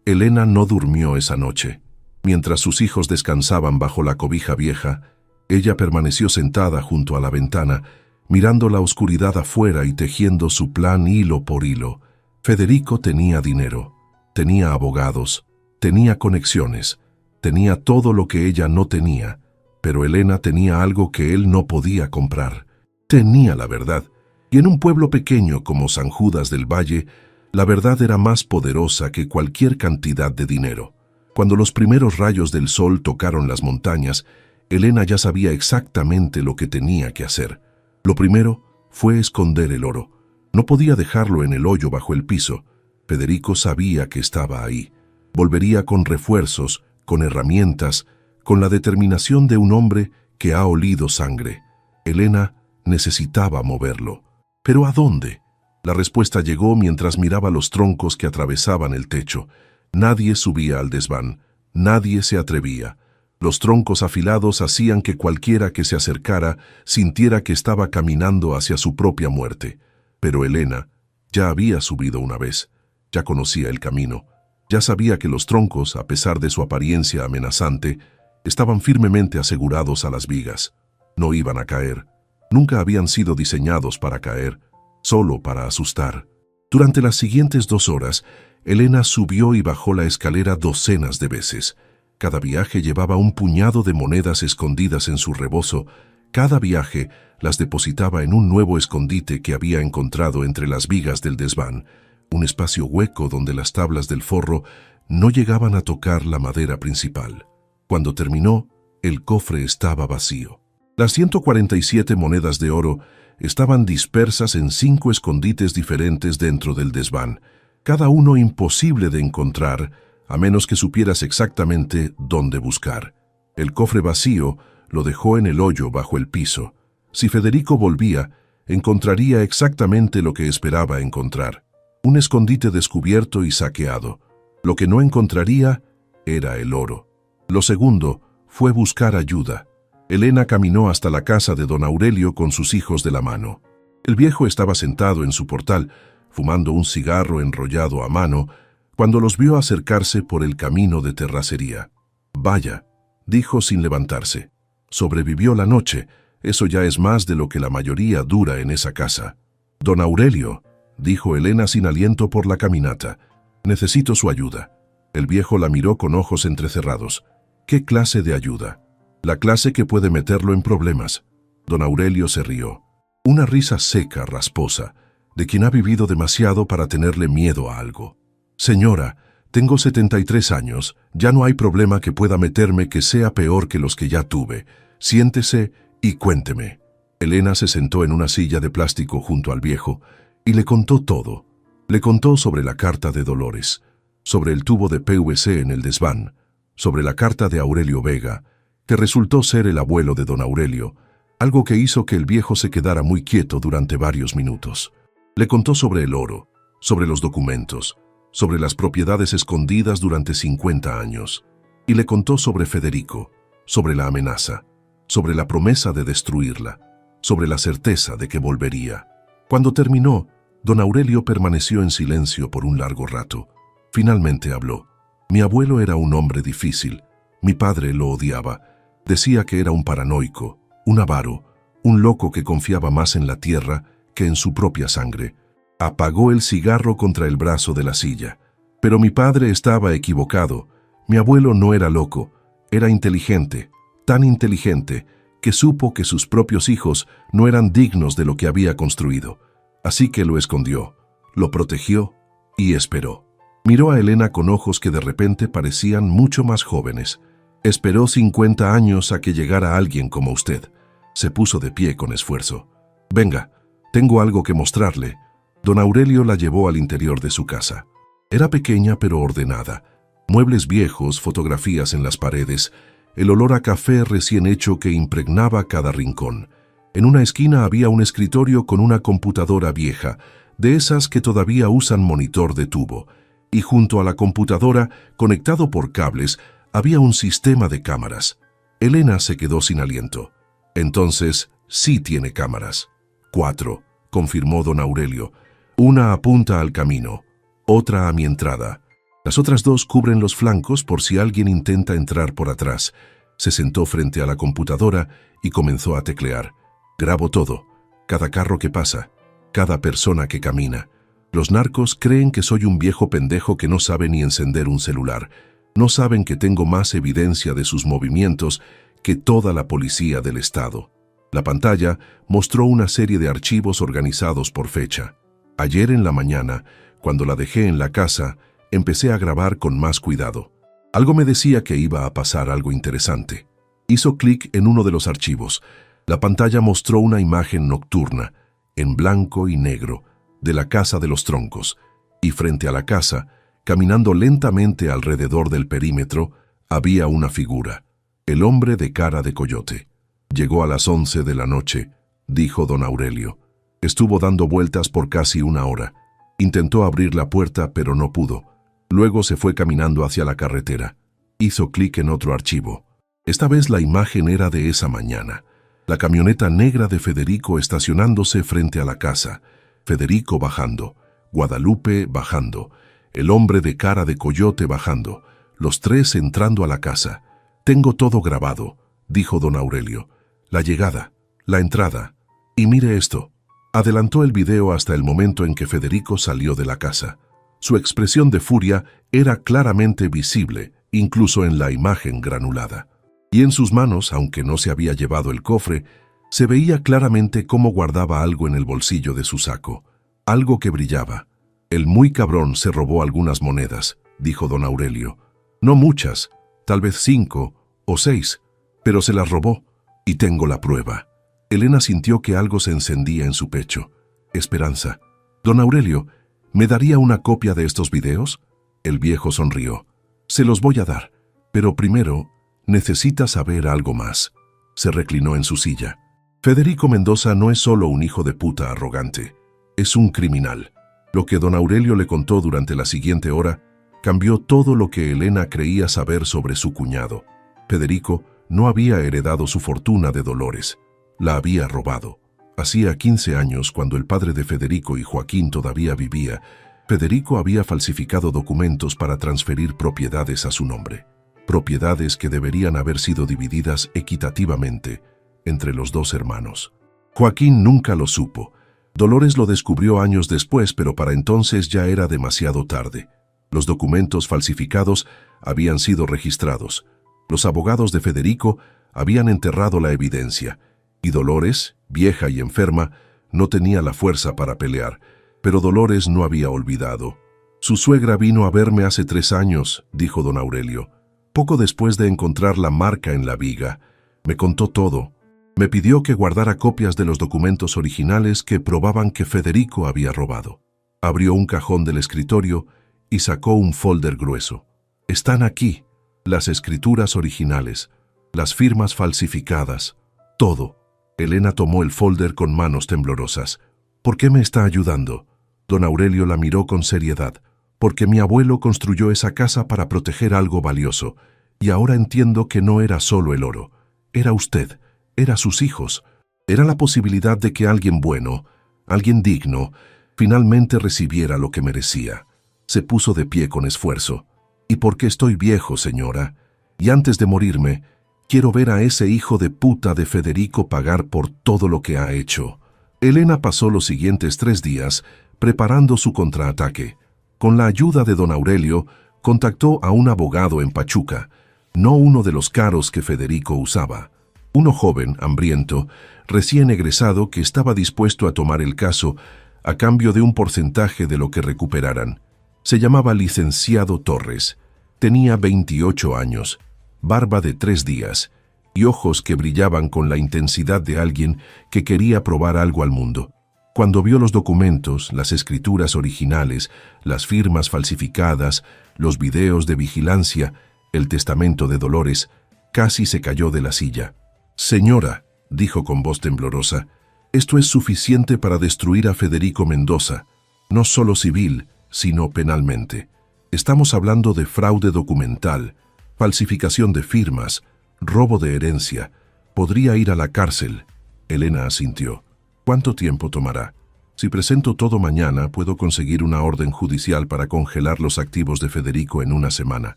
Elena no durmió esa noche. Mientras sus hijos descansaban bajo la cobija vieja, ella permaneció sentada junto a la ventana, mirando la oscuridad afuera y tejiendo su plan hilo por hilo. Federico tenía dinero, tenía abogados, tenía conexiones, tenía todo lo que ella no tenía, pero Elena tenía algo que él no podía comprar. Tenía la verdad, y en un pueblo pequeño como San Judas del Valle, la verdad era más poderosa que cualquier cantidad de dinero. Cuando los primeros rayos del sol tocaron las montañas, Elena ya sabía exactamente lo que tenía que hacer. Lo primero fue esconder el oro. No podía dejarlo en el hoyo bajo el piso. Federico sabía que estaba ahí. Volvería con refuerzos, con herramientas, con la determinación de un hombre que ha olido sangre. Elena necesitaba moverlo. ¿Pero a dónde? La respuesta llegó mientras miraba los troncos que atravesaban el techo. Nadie subía al desván, nadie se atrevía. Los troncos afilados hacían que cualquiera que se acercara sintiera que estaba caminando hacia su propia muerte. Pero Elena ya había subido una vez, ya conocía el camino, ya sabía que los troncos, a pesar de su apariencia amenazante, estaban firmemente asegurados a las vigas. No iban a caer. Nunca habían sido diseñados para caer, solo para asustar. Durante las siguientes 2 horas, Elena subió y bajó la escalera docenas de veces. Cada viaje llevaba un puñado de monedas escondidas en su rebozo. Cada viaje las depositaba en un nuevo escondite que había encontrado entre las vigas del desván, un espacio hueco donde las tablas del forro no llegaban a tocar la madera principal. Cuando terminó, el cofre estaba vacío. Las 147 monedas de oro estaban dispersas en 5 escondites diferentes dentro del desván, cada uno imposible de encontrar, a menos que supieras exactamente dónde buscar. El cofre vacío lo dejó en el hoyo bajo el piso. Si Federico volvía, encontraría exactamente lo que esperaba encontrar: un escondite descubierto y saqueado. Lo que no encontraría era el oro. Lo segundo fue buscar ayuda. Elena caminó hasta la casa de don Aurelio con sus hijos de la mano. El viejo estaba sentado en su portal, fumando un cigarro enrollado a mano, cuando los vio acercarse por el camino de terracería. «Vaya», dijo sin levantarse. «Sobrevivió la noche. Eso ya es más de lo que la mayoría dura en esa casa». «Don Aurelio», dijo Elena sin aliento por la caminata, «necesito su ayuda». El viejo la miró con ojos entrecerrados. «¿Qué clase de ayuda?» «La clase que puede meterlo en problemas». Don Aurelio se rió. Una risa seca, rasposa, de quien ha vivido demasiado para tenerle miedo a algo. «Señora, tengo 73 años, ya no hay problema que pueda meterme que sea peor que los que ya tuve. Siéntese y cuénteme». Elena se sentó en una silla de plástico junto al viejo y le contó todo. Le contó sobre la carta de Dolores, sobre el tubo de PVC en el desván, sobre la carta de Aurelio Vega, que resultó ser el abuelo de don Aurelio, algo que hizo que el viejo se quedara muy quieto durante varios minutos. Le contó sobre el oro, sobre los documentos, sobre las propiedades escondidas durante 50 años, y le contó sobre Federico, sobre la amenaza, sobre la promesa de destruirla, sobre la certeza de que volvería. Cuando terminó, don Aurelio permaneció en silencio por un largo rato. Finalmente habló. «Mi abuelo era un hombre difícil. Mi padre lo odiaba. Decía que era un paranoico, un avaro, un loco que confiaba más en la tierra que en su propia sangre». Apagó el cigarro contra el brazo de la silla. «Pero mi padre estaba equivocado. Mi abuelo no era loco. Era inteligente, tan inteligente, que supo que sus propios hijos no eran dignos de lo que había construido. Así que lo escondió, lo protegió y esperó». Miró a Elena con ojos que de repente parecían mucho más jóvenes. «Esperó 50 años a que llegara alguien como usted». Se puso de pie con esfuerzo. «Venga, tengo algo que mostrarle». Don Aurelio la llevó al interior de su casa. Era pequeña pero ordenada. Muebles viejos, fotografías en las paredes, el olor a café recién hecho que impregnaba cada rincón. En una esquina había un escritorio con una computadora vieja, de esas que todavía usan monitor de tubo, y junto a la computadora, conectado por cables, había un sistema de cámaras. Elena se quedó sin aliento. «Entonces, sí tiene cámaras». «4», confirmó don Aurelio. «Una apunta al camino, otra a mi entrada. Las otras 2 cubren los flancos por si alguien intenta entrar por atrás». Se sentó frente a la computadora y comenzó a teclear. «Grabo todo, cada carro que pasa, cada persona que camina. Los narcos creen que soy un viejo pendejo que no sabe ni encender un celular. No saben que tengo más evidencia de sus movimientos que toda la policía del estado». La pantalla mostró una serie de archivos organizados por fecha. «Ayer en la mañana, cuando la dejé en la casa, empecé a grabar con más cuidado. Algo me decía que iba a pasar algo interesante». Hizo clic en uno de los archivos. La pantalla mostró una imagen nocturna, en blanco y negro, de la casa de los troncos, y frente a la casa, caminando lentamente alrededor del perímetro, había una figura, el hombre de cara de coyote. «Llegó a las 11 de la noche», dijo don Aurelio. «Estuvo dando vueltas por casi 1 hora. Intentó abrir la puerta, pero no pudo. Luego se fue caminando hacia la carretera». Hizo clic en otro archivo. Esta vez la imagen era de esa mañana. La camioneta negra de Federico estacionándose frente a la casa. Federico bajando. Guadalupe bajando. El hombre de cara de coyote bajando. Los tres entrando a la casa. «Tengo todo grabado», dijo don Aurelio. «La llegada, la entrada. Y mire esto». Adelantó el video hasta el momento en que Federico salió de la casa. Su expresión de furia era claramente visible, incluso en la imagen granulada. Y en sus manos, aunque no se había llevado el cofre, se veía claramente cómo guardaba algo en el bolsillo de su saco. Algo que brillaba. «El muy cabrón se robó algunas monedas», dijo don Aurelio. «No muchas, tal vez 5 o 6, pero se las robó, y tengo la prueba». Elena sintió que algo se encendía en su pecho. Esperanza. «Don Aurelio, ¿me daría una copia de estos videos?». El viejo sonrió. «Se los voy a dar, pero primero necesita saber algo más». Se reclinó en su silla. Federico Mendoza no es solo un hijo de puta arrogante, es un criminal. Lo que don Aurelio le contó durante la siguiente hora cambió todo lo que Elena creía saber sobre su cuñado. Federico no había heredado su fortuna de Dolores. La había robado. Hacía 15 años, cuando el padre de Federico y Joaquín todavía vivía, Federico había falsificado documentos para transferir propiedades a su nombre. Propiedades que deberían haber sido divididas equitativamente entre los dos hermanos. Joaquín nunca lo supo. Dolores lo descubrió años después, pero para entonces ya era demasiado tarde. Los documentos falsificados habían sido registrados. Los abogados de Federico habían enterrado la evidencia, y Dolores, vieja y enferma, no tenía la fuerza para pelear, pero Dolores no había olvidado. «Su suegra vino a verme hace 3 años», dijo don Aurelio. «Poco después de encontrar la marca en la viga, me contó todo. Me pidió que guardara copias de los documentos originales que probaban que Federico había robado». Abrió un cajón del escritorio y sacó un folder grueso. «Están aquí, las escrituras originales, las firmas falsificadas, todo». Elena tomó el folder con manos temblorosas. «¿Por qué me está ayudando?». Don Aurelio la miró con seriedad. «Porque mi abuelo construyó esa casa para proteger algo valioso, y ahora entiendo que no era solo el oro. Era usted, era sus hijos, era la posibilidad de que alguien bueno, alguien digno, finalmente recibiera lo que merecía». Se puso de pie con esfuerzo. «Y porque estoy viejo, señora, y antes de morirme, quiero ver a ese hijo de puta de Federico pagar por todo lo que ha hecho». Elena pasó los siguientes 3 días preparando su contraataque. Con la ayuda de don Aurelio, contactó a un abogado en Pachuca, no uno de los caros que Federico usaba. Uno joven, hambriento, recién egresado, que estaba dispuesto a tomar el caso a cambio de un porcentaje de lo que recuperaran. Se llamaba licenciado Torres. Tenía 28 años, barba de 3 días y ojos que brillaban con la intensidad de alguien que quería probar algo al mundo. Cuando vio los documentos, las escrituras originales, las firmas falsificadas, los videos de vigilancia, el testamento de Dolores, casi se cayó de la silla. «Señora», dijo con voz temblorosa, «esto es suficiente para destruir a Federico Mendoza, no solo civil, sino penalmente. Estamos hablando de fraude documental, falsificación de firmas, robo de herencia. Podría ir a la cárcel». Elena asintió. «¿Cuánto tiempo tomará? Si presento todo mañana, puedo conseguir una orden judicial para congelar los activos de Federico en 1 semana.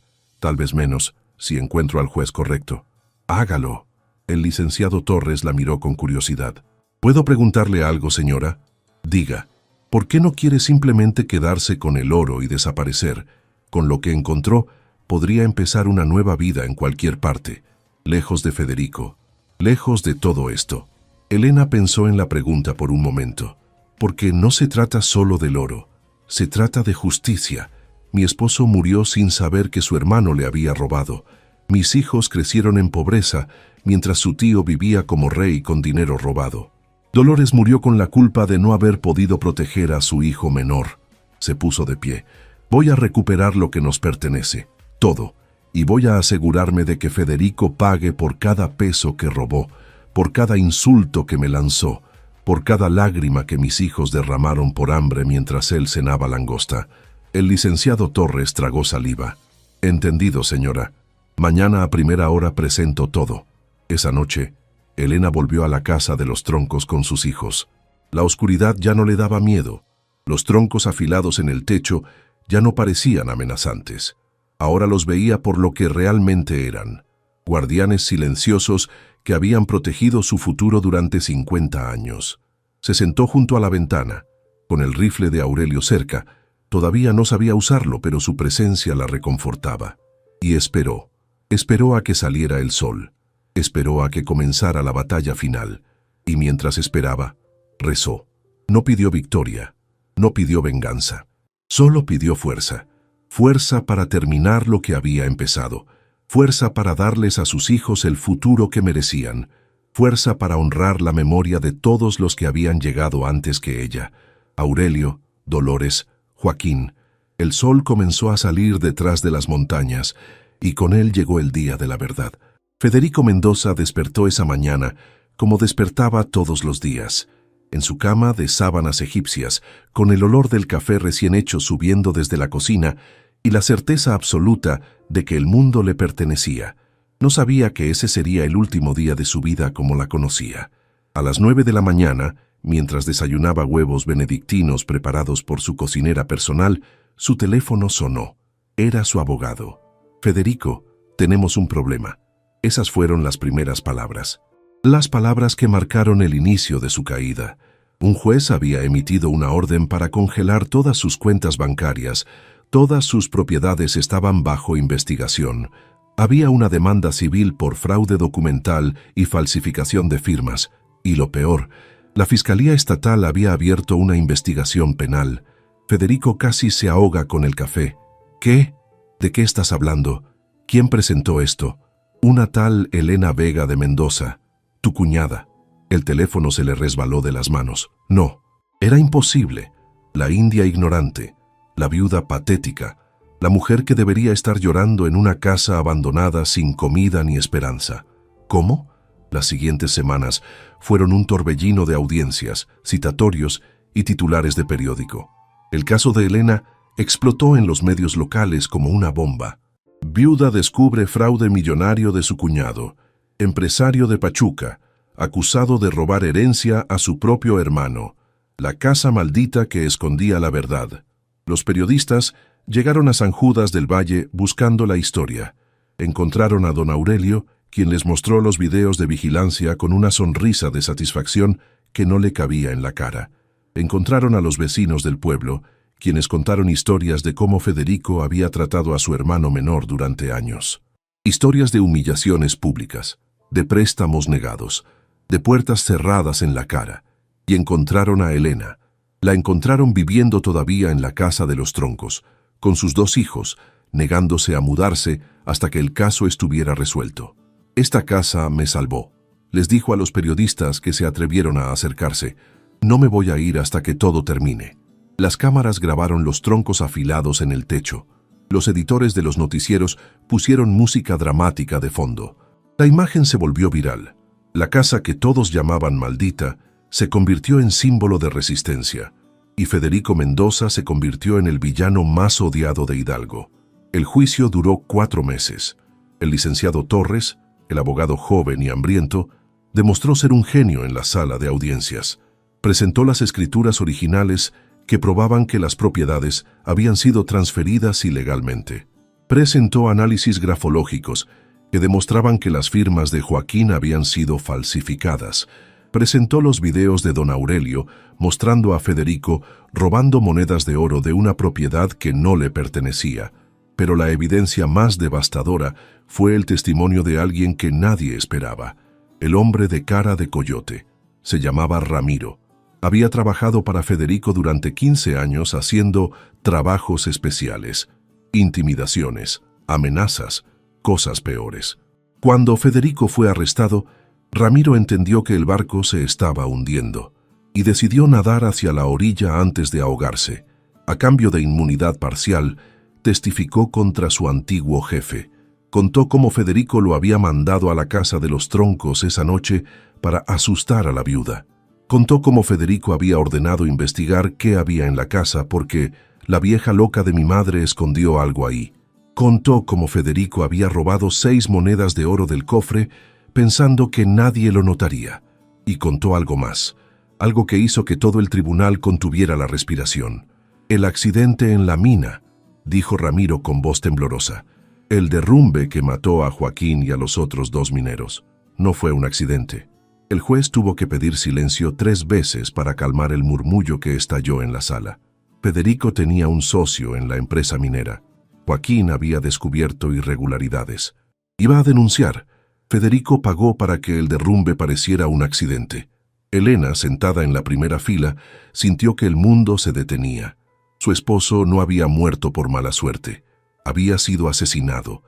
Tal vez menos, si encuentro al juez correcto». «Hágalo». El licenciado Torres la miró con curiosidad. «¿Puedo preguntarle algo, señora?». «Diga, ¿por qué no quiere simplemente quedarse con el oro y desaparecer? Con lo que encontró, podría empezar una nueva vida en cualquier parte, lejos de Federico, lejos de todo esto». Elena pensó en la pregunta por un momento. «Porque no se trata solo del oro, se trata de justicia. Mi esposo murió sin saber que su hermano le había robado. Mis hijos crecieron en pobreza, mientras su tío vivía como rey con dinero robado. Dolores murió con la culpa de no haber podido proteger a su hijo menor». Se puso de pie. «Voy a recuperar lo que nos pertenece, todo, y voy a asegurarme de que Federico pague por cada peso que robó, por cada insulto que me lanzó, por cada lágrima que mis hijos derramaron por hambre mientras él cenaba langosta». El licenciado Torres tragó saliva. «Entendido, señora. Mañana a primera hora presento todo. Esa noche, Elena volvió a la casa de los troncos con sus hijos. La oscuridad ya no le daba miedo. Los troncos afilados en el techo ya no parecían amenazantes. Ahora los veía por lo que realmente eran: guardianes silenciosos que habían protegido su futuro durante 50 años. Se sentó junto a la ventana, con el rifle de Aurelio cerca. Todavía no sabía usarlo, pero su presencia la reconfortaba. Y esperó. Esperó a que saliera el sol. Esperó a que comenzara la batalla final. Y mientras esperaba, rezó. No pidió victoria. No pidió venganza. Solo pidió fuerza. Fuerza para terminar lo que había empezado. Fuerza para darles a sus hijos el futuro que merecían. Fuerza para honrar la memoria de todos los que habían llegado antes que ella. Aurelio, Dolores, Joaquín. El sol comenzó a salir detrás de las montañas, y con él llegó el día de la verdad. Federico Mendoza despertó esa mañana como despertaba todos los días, en su cama de sábanas egipcias, con el olor del café recién hecho subiendo desde la cocina y la certeza absoluta de que el mundo le pertenecía. No sabía que ese sería el último día de su vida como la conocía. A las 9 de la mañana, mientras desayunaba huevos benedictinos preparados por su cocinera personal, su teléfono sonó. Era su abogado. «Federico, tenemos un problema». Esas fueron las primeras palabras. Las palabras que marcaron el inicio de su caída. Un juez había emitido una orden para congelar todas sus cuentas bancarias. Todas sus propiedades estaban bajo investigación. Había una demanda civil por fraude documental y falsificación de firmas. Y lo peor, la Fiscalía Estatal había abierto una investigación penal. Federico casi se ahoga con el café. ¿Qué? ¿De qué estás hablando? ¿Quién presentó esto? Una tal Elena Vega de Mendoza, tu cuñada. El teléfono se le resbaló de las manos. No, era imposible. La india ignorante, la viuda patética, la mujer que debería estar llorando en una casa abandonada sin comida ni esperanza. ¿Cómo? Las siguientes semanas fueron un torbellino de audiencias, citatorios y titulares de periódico. El caso de Elena explotó en los medios locales como una bomba. Viuda descubre fraude millonario de su cuñado, empresario de Pachuca, acusado de robar herencia a su propio hermano, la casa maldita que escondía la verdad. Los periodistas llegaron a San Judas del Valle buscando la historia. Encontraron a don Aurelio, quien les mostró los videos de vigilancia con una sonrisa de satisfacción que no le cabía en la cara. Encontraron a los vecinos del pueblo, quienes contaron historias de cómo Federico había tratado a su hermano menor durante años. Historias de humillaciones públicas, de préstamos negados, de puertas cerradas en la cara. Y encontraron a Elena. La encontraron viviendo todavía en la casa de los troncos, con sus 2 hijos, negándose a mudarse hasta que el caso estuviera resuelto. «Esta casa me salvó», les dijo a los periodistas que se atrevieron a acercarse. «No me voy a ir hasta que todo termine». Las cámaras grabaron los troncos afilados en el techo. Los editores de los noticieros pusieron música dramática de fondo. La imagen se volvió viral. La casa que todos llamaban maldita se convirtió en símbolo de resistencia, y Federico Mendoza se convirtió en el villano más odiado de Hidalgo. El juicio duró 4 meses. El licenciado Torres, el abogado joven y hambriento, demostró ser un genio en la sala de audiencias. Presentó las escrituras originales que probaban que las propiedades habían sido transferidas ilegalmente. Presentó análisis grafológicos que demostraban que las firmas de Joaquín habían sido falsificadas. Presentó los videos de don Aurelio mostrando a Federico robando monedas de oro de una propiedad que no le pertenecía. Pero la evidencia más devastadora fue el testimonio de alguien que nadie esperaba. El hombre de cara de coyote. Se llamaba Ramiro. Había trabajado para Federico durante 15 años haciendo trabajos especiales, intimidaciones, amenazas, cosas peores. Cuando Federico fue arrestado, Ramiro entendió que el barco se estaba hundiendo y decidió nadar hacia la orilla antes de ahogarse. A cambio de inmunidad parcial, testificó contra su antiguo jefe. Contó cómo Federico lo había mandado a la casa de los troncos esa noche para asustar a la viuda. Contó cómo Federico había ordenado investigar qué había en la casa porque la vieja loca de mi madre escondió algo ahí. Contó cómo Federico había robado 6 monedas de oro del cofre pensando que nadie lo notaría. Y contó algo más, algo que hizo que todo el tribunal contuviera la respiración. «El accidente en la mina», dijo Ramiro con voz temblorosa. «El derrumbe que mató a Joaquín y a los otros 2 mineros. No fue un accidente». El juez tuvo que pedir silencio 3 veces para calmar el murmullo que estalló en la sala. Federico tenía un socio en la empresa minera. Joaquín había descubierto irregularidades. Iba a denunciar. Federico pagó para que el derrumbe pareciera un accidente. Elena, sentada en la primera fila, sintió que el mundo se detenía. Su esposo no había muerto por mala suerte. Había sido asesinado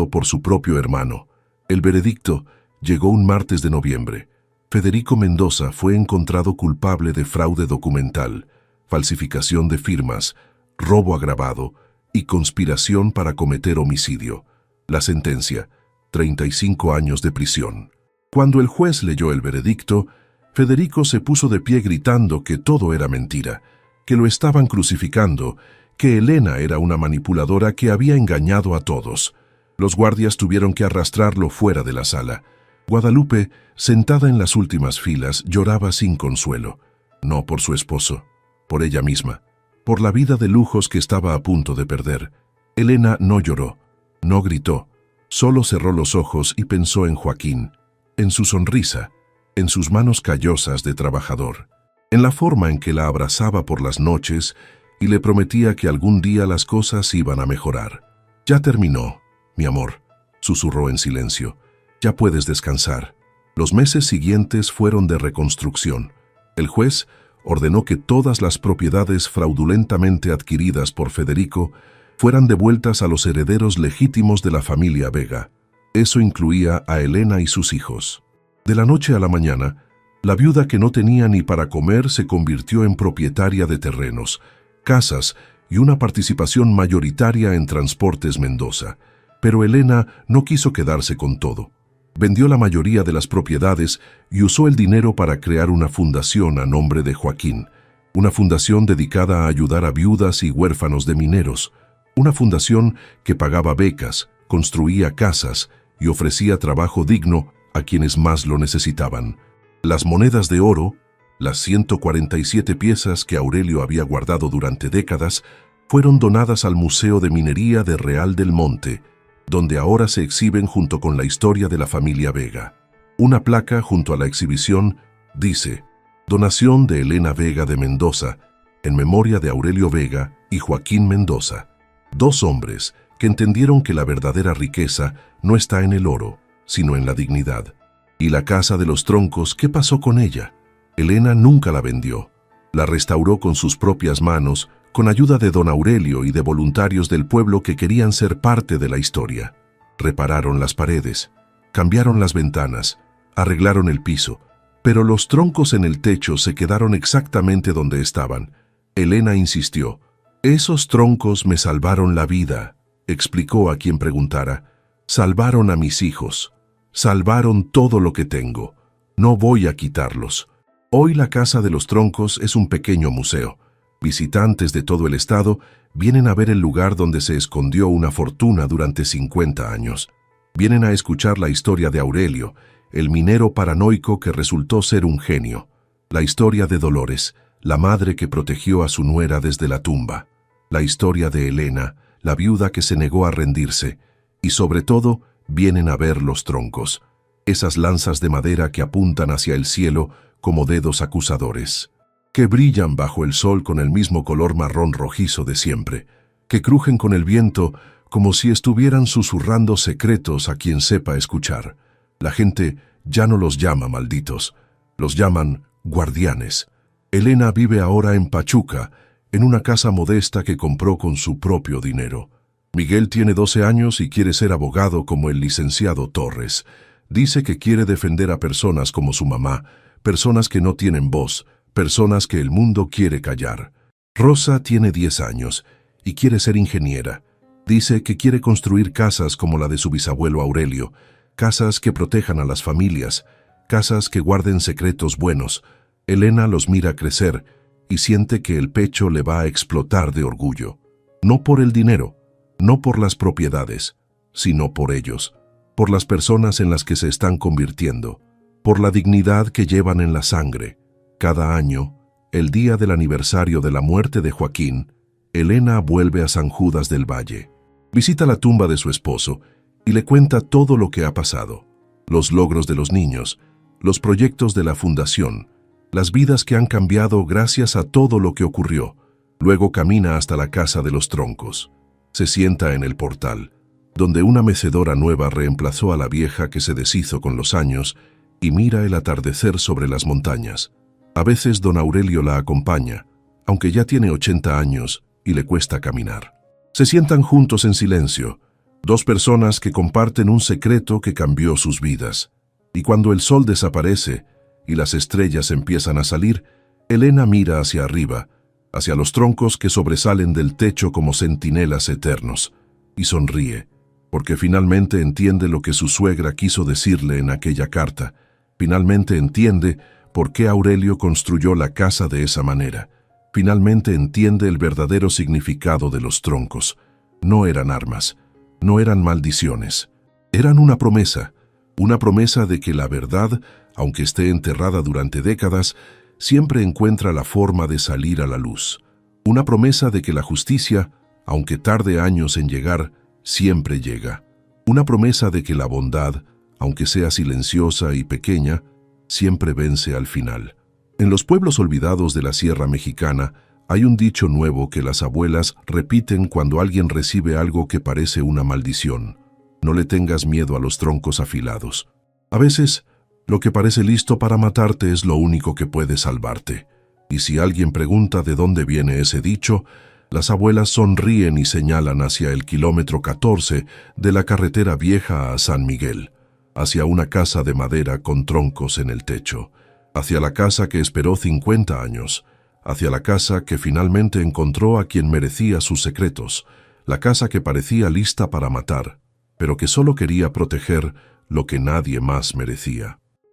por su propio hermano. El veredicto llegó un martes de noviembre. Federico Mendoza fue encontrado culpable de fraude documental, falsificación de firmas, robo agravado y conspiración para cometer homicidio. La sentencia: 35 años de prisión. Cuando el juez leyó el veredicto, Federico se puso de pie gritando que todo era mentira, que lo estaban crucificando, que Elena era una manipuladora que había engañado a todos. Los guardias tuvieron que arrastrarlo fuera de la sala. Guadalupe, sentada en las últimas filas, lloraba sin consuelo. No por su esposo, por ella misma, por la vida de lujos que estaba a punto de perder. Elena no lloró, no gritó, solo cerró los ojos y pensó en Joaquín, en su sonrisa, en sus manos callosas de trabajador, en la forma en que la abrazaba por las noches y le prometía que algún día las cosas iban a mejorar. «Ya terminó, mi amor», susurró en silencio. «Ya puedes descansar». Los meses siguientes fueron de reconstrucción. El juez ordenó que todas las propiedades fraudulentamente adquiridas por Federico fueran devueltas a los herederos legítimos de la familia Vega. Eso incluía a Elena y sus hijos. De la noche a la mañana, la viuda que no tenía ni para comer se convirtió en propietaria de terrenos, casas y una participación mayoritaria en Transportes Mendoza. Pero Elena no quiso quedarse con todo. Vendió la mayoría de las propiedades y usó el dinero para crear una fundación a nombre de Joaquín, una fundación dedicada a ayudar a viudas y huérfanos de mineros, una fundación que pagaba becas, construía casas y ofrecía trabajo digno a quienes más lo necesitaban. Las monedas de oro, las 147 piezas que Aurelio había guardado durante décadas, fueron donadas al Museo de Minería de Real del Monte, donde ahora se exhiben junto con la historia de la familia Vega. Una placa junto a la exhibición dice: «Donación de Elena Vega de Mendoza, en memoria de Aurelio Vega y Joaquín Mendoza». 2 hombres que entendieron que la verdadera riqueza no está en el oro, sino en la dignidad. ¿Y la casa de los troncos, qué pasó con ella? Elena nunca la vendió. La restauró con sus propias manos, con ayuda de don Aurelio y de voluntarios del pueblo que querían ser parte de la historia. Repararon las paredes, cambiaron las ventanas, arreglaron el piso, pero los troncos en el techo se quedaron exactamente donde estaban. Elena insistió: «Esos troncos me salvaron la vida», explicó a quien preguntara. «Salvaron a mis hijos, salvaron todo lo que tengo. No voy a quitarlos». Hoy la Casa de los Troncos es un pequeño museo. Visitantes de todo el estado vienen a ver el lugar donde se escondió una fortuna durante 50 años. Vienen a escuchar la historia de Aurelio, el minero paranoico que resultó ser un genio. La historia de Dolores, la madre que protegió a su nuera desde la tumba. La historia de Elena, la viuda que se negó a rendirse. Y sobre todo, vienen a ver los troncos. Esas lanzas de madera que apuntan hacia el cielo como dedos acusadores, que brillan bajo el sol con el mismo color marrón rojizo de siempre, que crujen con el viento como si estuvieran susurrando secretos a quien sepa escuchar. La gente ya no los llama malditos, los llaman guardianes. Elena vive ahora en Pachuca, en una casa modesta que compró con su propio dinero. Miguel tiene 12 años y quiere ser abogado como el licenciado Torres. Dice que quiere defender a personas como su mamá, personas que no tienen voz, personas que el mundo quiere callar. Rosa tiene 10 años y quiere ser ingeniera. Dice que quiere construir casas como la de su bisabuelo Aurelio, casas que protejan a las familias, casas que guarden secretos buenos. Elena los mira crecer y siente que el pecho le va a explotar de orgullo. No por el dinero, no por las propiedades, sino por ellos, por las personas en las que se están convirtiendo, por la dignidad que llevan en la sangre. Cada año, el día del aniversario de la muerte de Joaquín, Elena vuelve a San Judas del Valle. Visita la tumba de su esposo y le cuenta todo lo que ha pasado, los logros de los niños, los proyectos de la fundación, las vidas que han cambiado gracias a todo lo que ocurrió. Luego camina hasta la casa de los troncos. Se sienta en el portal, donde una mecedora nueva reemplazó a la vieja que se deshizo con los años, y mira el atardecer sobre las montañas. A veces don Aurelio la acompaña, aunque ya tiene 80 años y le cuesta caminar. Se sientan juntos en silencio, dos personas que comparten un secreto que cambió sus vidas. Y cuando el sol desaparece y las estrellas empiezan a salir, Elena mira hacia arriba, hacia los troncos que sobresalen del techo como centinelas eternos, y sonríe, porque finalmente entiende lo que su suegra quiso decirle en aquella carta. Finalmente entiende por qué Aurelio construyó la casa de esa manera. Finalmente entiende el verdadero significado de los troncos. No eran armas, no eran maldiciones. Eran una promesa de que la verdad, aunque esté enterrada durante décadas, siempre encuentra la forma de salir a la luz. Una promesa de que la justicia, aunque tarde años en llegar, siempre llega. Una promesa de que la bondad, aunque sea silenciosa y pequeña, siempre vence al final. En los pueblos olvidados de la Sierra Mexicana hay un dicho nuevo que las abuelas repiten cuando alguien recibe algo que parece una maldición. No le tengas miedo a los troncos afilados. A veces, lo que parece listo para matarte es lo único que puede salvarte. Y si alguien pregunta de dónde viene ese dicho, las abuelas sonríen y señalan hacia el kilómetro 14 de la carretera vieja a San Miguel, hacia una casa de madera con troncos en el techo, hacia la casa que esperó 50 años, hacia la casa que finalmente encontró a quien merecía sus secretos, la casa que parecía lista para matar, pero que solo quería proteger lo que nadie más merecía.